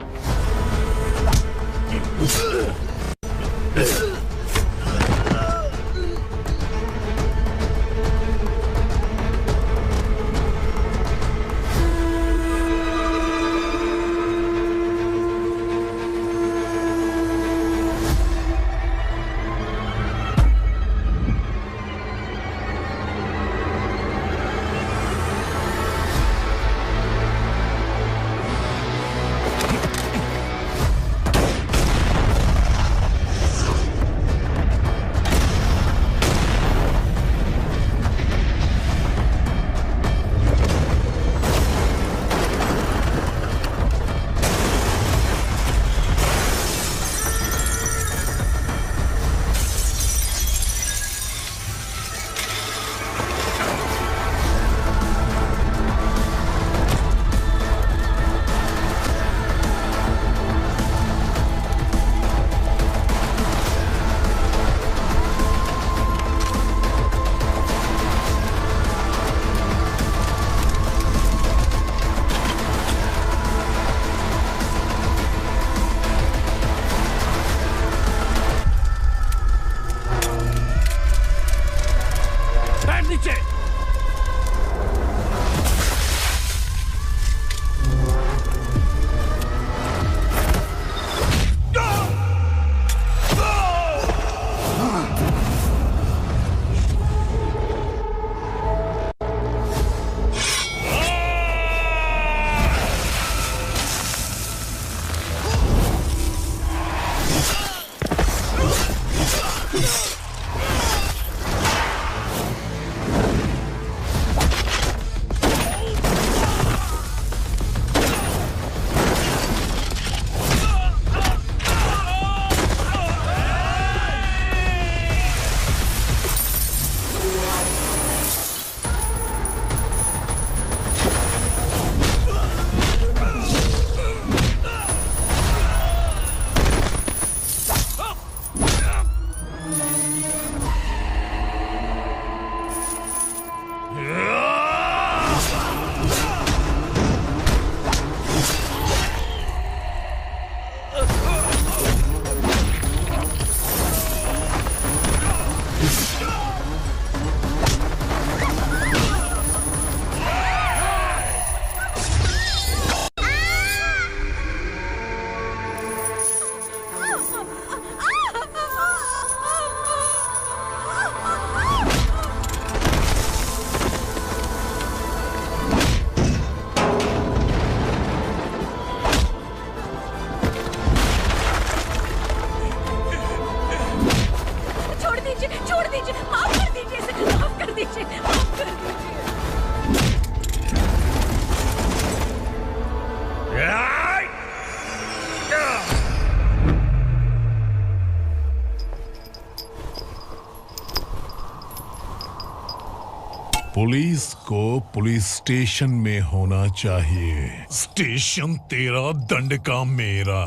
पुलिस को पुलिस स्टेशन में होना चाहिए। स्टेशन तेरा, दंड का मेरा।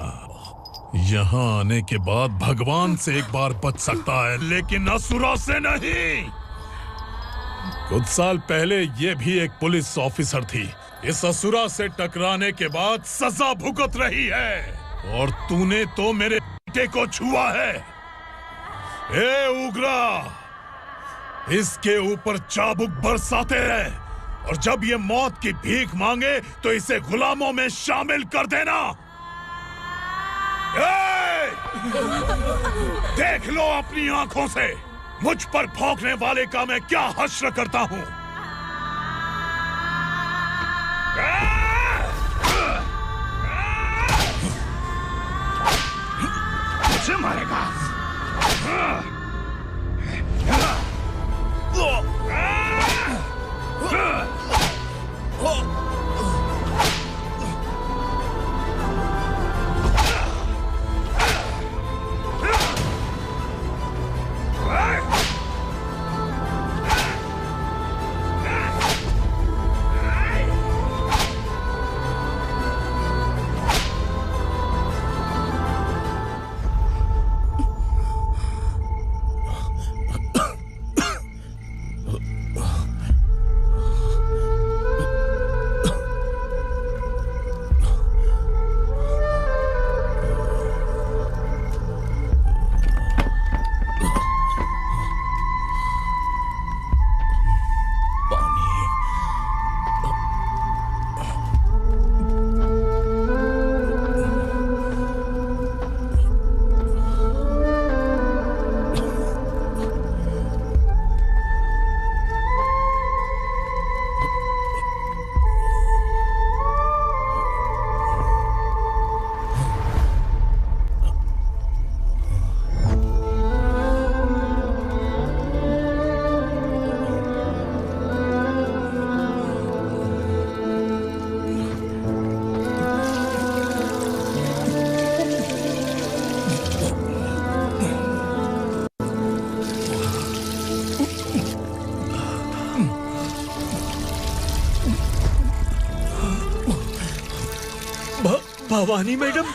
यहाँ आने के बाद भगवान से एक बार बच सकता है, लेकिन असुरा से नहीं। कुछ साल पहले ये भी एक पुलिस ऑफिसर थी। इस असुरा से टकराने के बाद सजा भुगत रही है, और तूने तो मेरे बेटे को छुआ है। ए उग्रा, इसके ऊपर चाबुक बरसाते रहे, और जब ये मौत की भीख मांगे तो इसे गुलामों में शामिल कर देना। देख लो अपनी आंखों से मुझ पर भौंकने वाले का मैं क्या हश्र करता हूं। मुझे मारेगा। भवानी मैडम।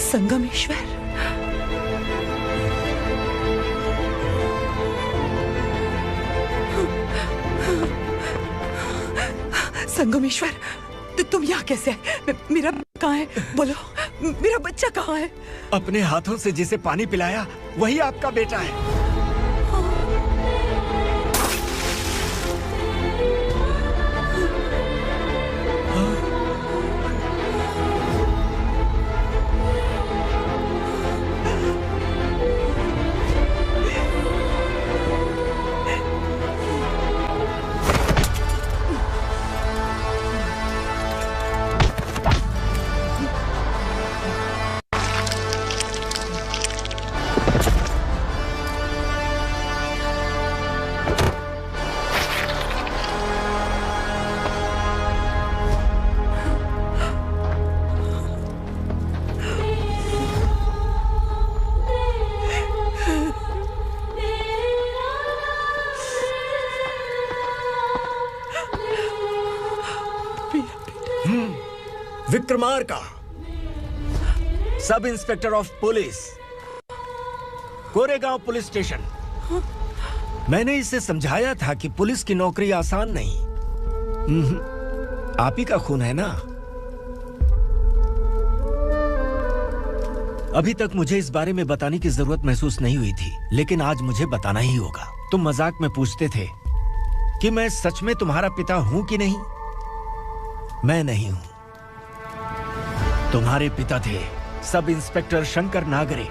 संगमेश्वर, संगमेश्वर, तुम यहाँ कैसे आए? मेरा कहाँ है? बोलो, मेरा बच्चा कहाँ है? अपने हाथों से जिसे पानी पिलाया वही आपका बेटा है। Vikramarka, sub inspector of police, Koregaon police station. मैंने इसे समझाया था कि पुलिस की नौकरी आसान नहीं। आप ही का खून है ना। अभी तक मुझे इस बारे में बताने की जरूरत महसूस नहीं हुई थी, लेकिन आज मुझे बताना ही होगा। तुम मजाक में पूछते थे कि मैं सच में तुम्हारा पिता हूं कि नहीं। मैं नहीं हूं। तुम्हारे पिता थे सब इंस्पेक्टर शंकर नागरे,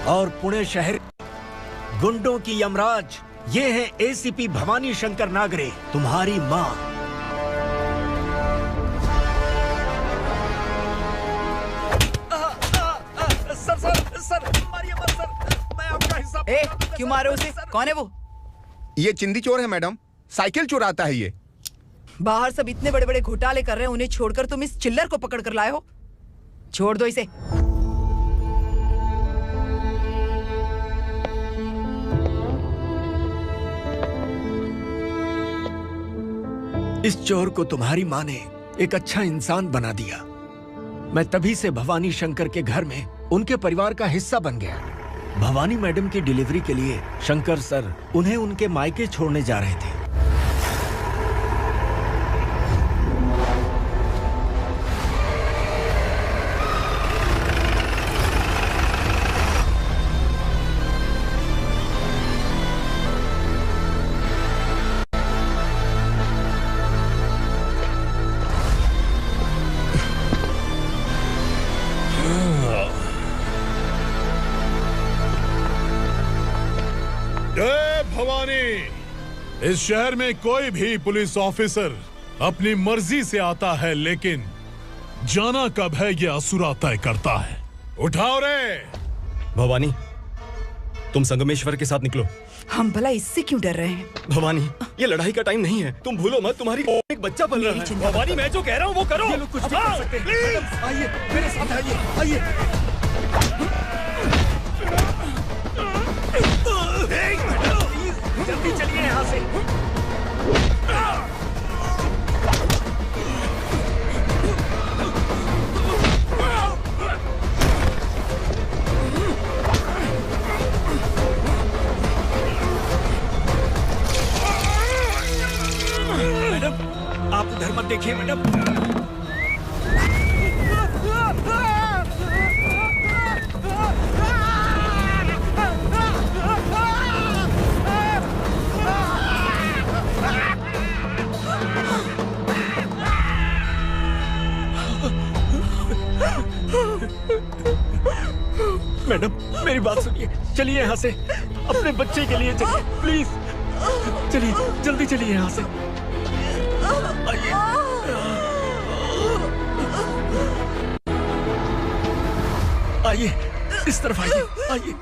और पुणे शहर गुंडों की यमराज ये है एसीपी भवानी शंकर नागरे, तुम्हारी मां। सर, मारिए मत सर, मैं आपका हिस्सा। क्यों मारे उसे? कौन है वो? ये चिंदी चोर है मैडम, साइकिल चुराता है ये। बाहर सब इतने बड़े बड़े घोटाले कर रहे हैं, उन्हें छोड़कर तुम इस चिल्लर को पकड़ कर लाए हो। छोड़ दो इसे। इस चोर को तुम्हारी मां ने एक अच्छा इंसान बना दिया। मैं तभी से भवानी शंकर के घर में उनके परिवार का हिस्सा बन गया। भवानी मैडम की डिलीवरी के लिए शंकर सर उन्हें उनके मायके छोड़ने जा रहे थे। इस शहर में कोई भी पुलिस ऑफिसर अपनी मर्जी से आता है, लेकिन जाना कब है ये असुरा तय करता है। उठाओ रे। भवानी, तुम संगमेश्वर के साथ निकलो। हम भला इससे क्यों डर रहे हैं? भवानी, ये लड़ाई का टाइम नहीं है। तुम भूलो मत, तुम्हारी एक बच्चा पल रहा है। भवानी, मैं जो कह रहा हूँ वो करो। ये लोग कुछ नहीं कर सकते। आइए मेरे साथ, आइए। जल्दी चलिए यहाँ से। मैडम, आप उधर मत देखिए मैडम। मैडम, मेरी बात सुनिए। चलिए यहाँ से, अपने बच्चे के लिए चलिए प्लीज। चलिए, जल्दी चलिए यहाँ से। आइए। आइए, इस तरफ आइए, आइए।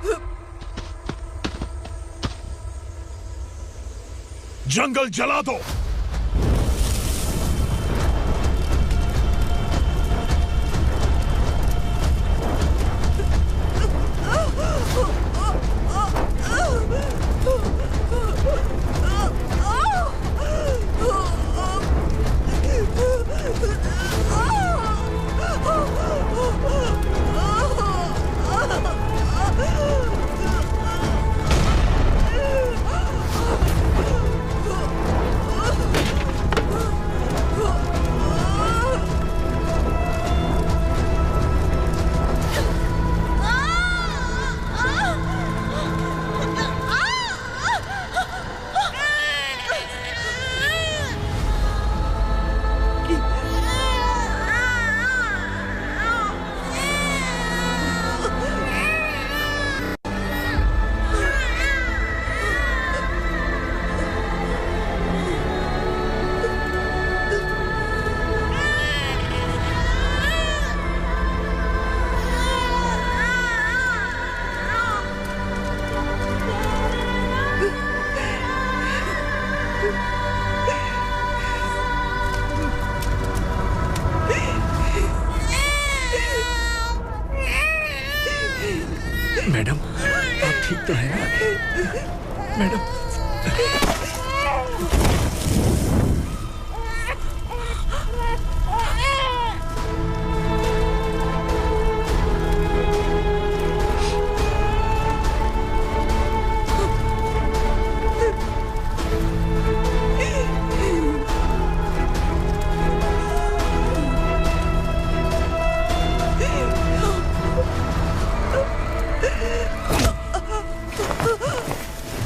जंगल जला दो। ठीक तो है मैडम?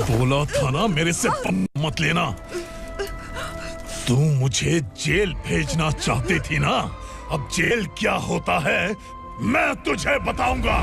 बोला था ना मेरे से मत लेना। तू मुझे जेल भेजना चाहती थी ना, अब जेल क्या होता है मैं तुझे बताऊंगा।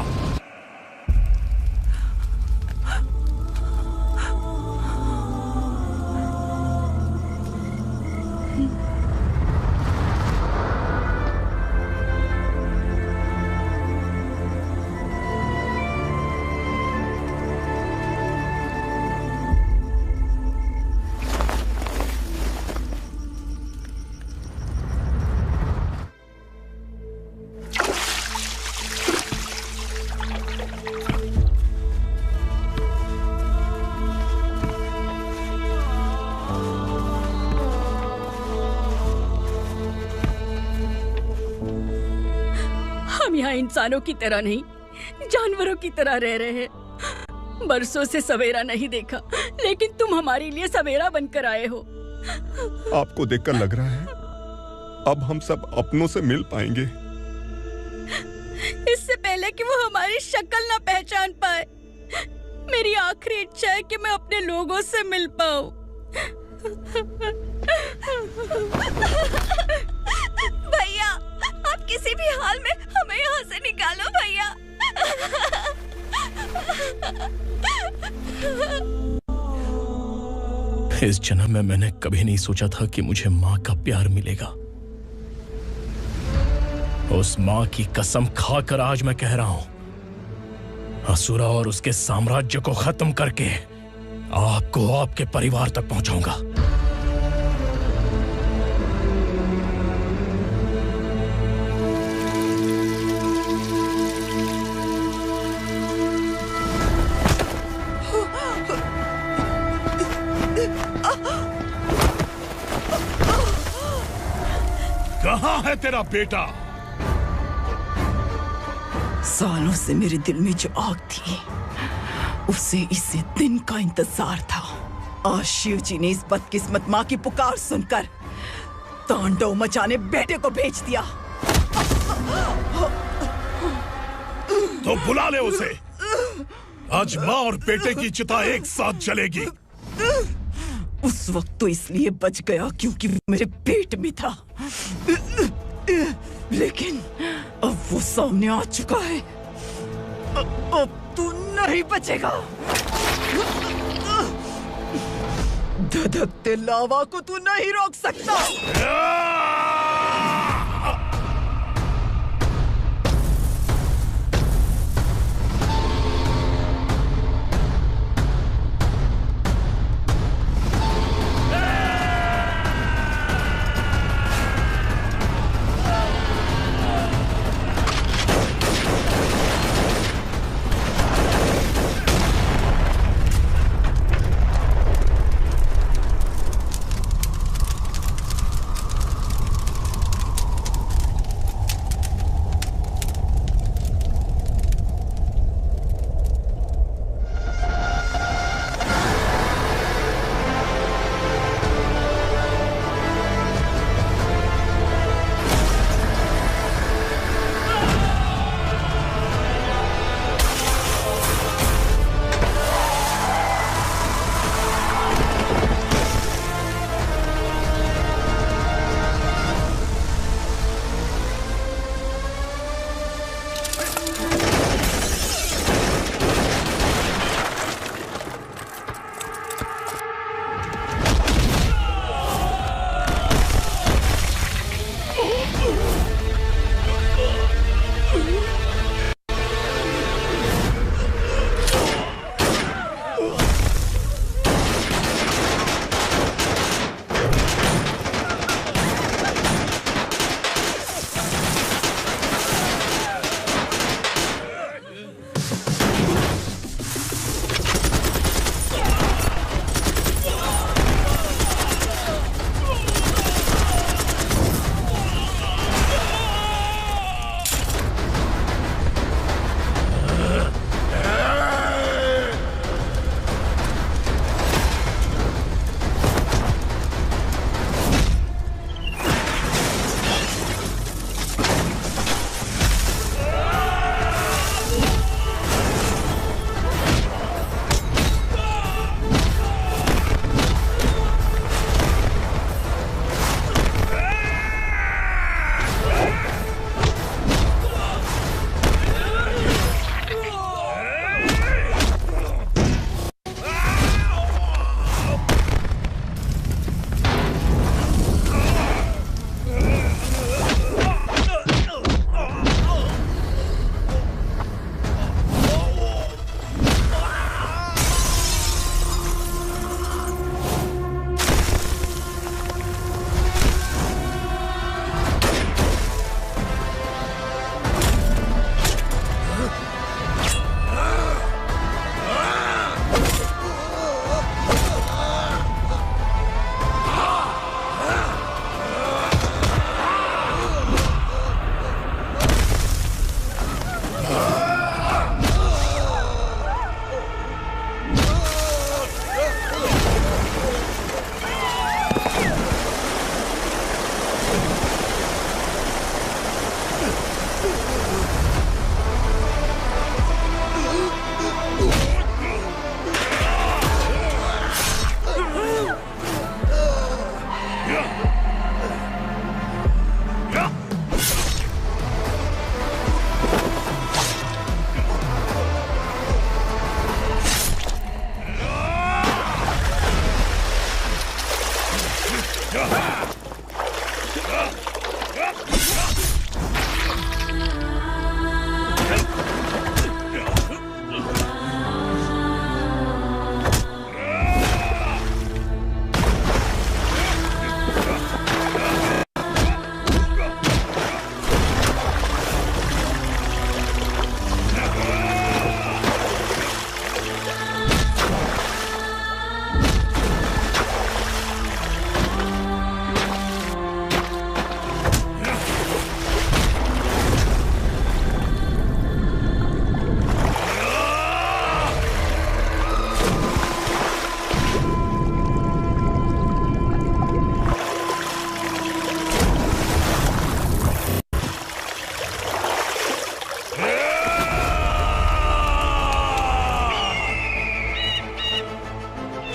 हम यहाँ इंसानों की तरह नहीं, जानवरों की तरह रह रहे हैं। बरसों से सवेरा नहीं देखा, लेकिन तुम हमारे लिए सवेरा बनकर आए हो। आपको देखकर लग रहा है अब हम सब अपनों से मिल पाएंगे। इससे पहले कि वो हमारी शक्ल ना पहचान पाए, मेरी आखिरी इच्छा है कि मैं अपने लोगों से मिल पाऊं। भैया, आप किसी भी हाल में हमें यहाँ से निकालो भैया। इस जन्म में मैंने कभी नहीं सोचा था कि मुझे माँ का प्यार मिलेगा। उस माँ की कसम खाकर आज मैं कह रहा हूं, असुरा और उसके साम्राज्य को खत्म करके आपको आपके परिवार तक पहुंचाऊंगा। कहाँ है तेरा बेटा? सालों से मेरे दिल में जो आग थी, उसे इसी दिन का इंतजार था। आज शिव जी ने इस बदकिस्मत माँ की पुकार सुनकर तांडव मचाने बेटे को भेज दिया। तो बुला ले उसे। आज माँ और बेटे की चिता एक साथ जलेगी। उस वक्त तो इसलिए बच गया क्योंकि वो मेरे पेट में था, लेकिन अब वो सामने आ चुका है। अब तू नहीं बचेगा। धधकते लावा को तू नहीं रोक सकता।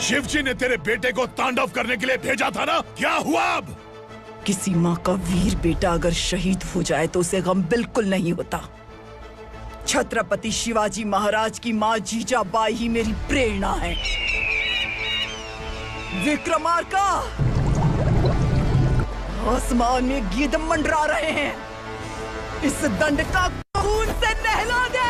शिवजी ने तेरे बेटे को तांडव करने के लिए भेजा था ना, क्या हुआ अब? किसी माँ का वीर बेटा अगर शहीद हो जाए तो उसे गम बिल्कुल नहीं होता। छत्रपति शिवाजी महाराज की माँ जीजाबाई ही मेरी प्रेरणा है। विक्रमार्का, आसमान में गिद्ध मंडरा रहे हैं, इस दंड का खून से नहला दे।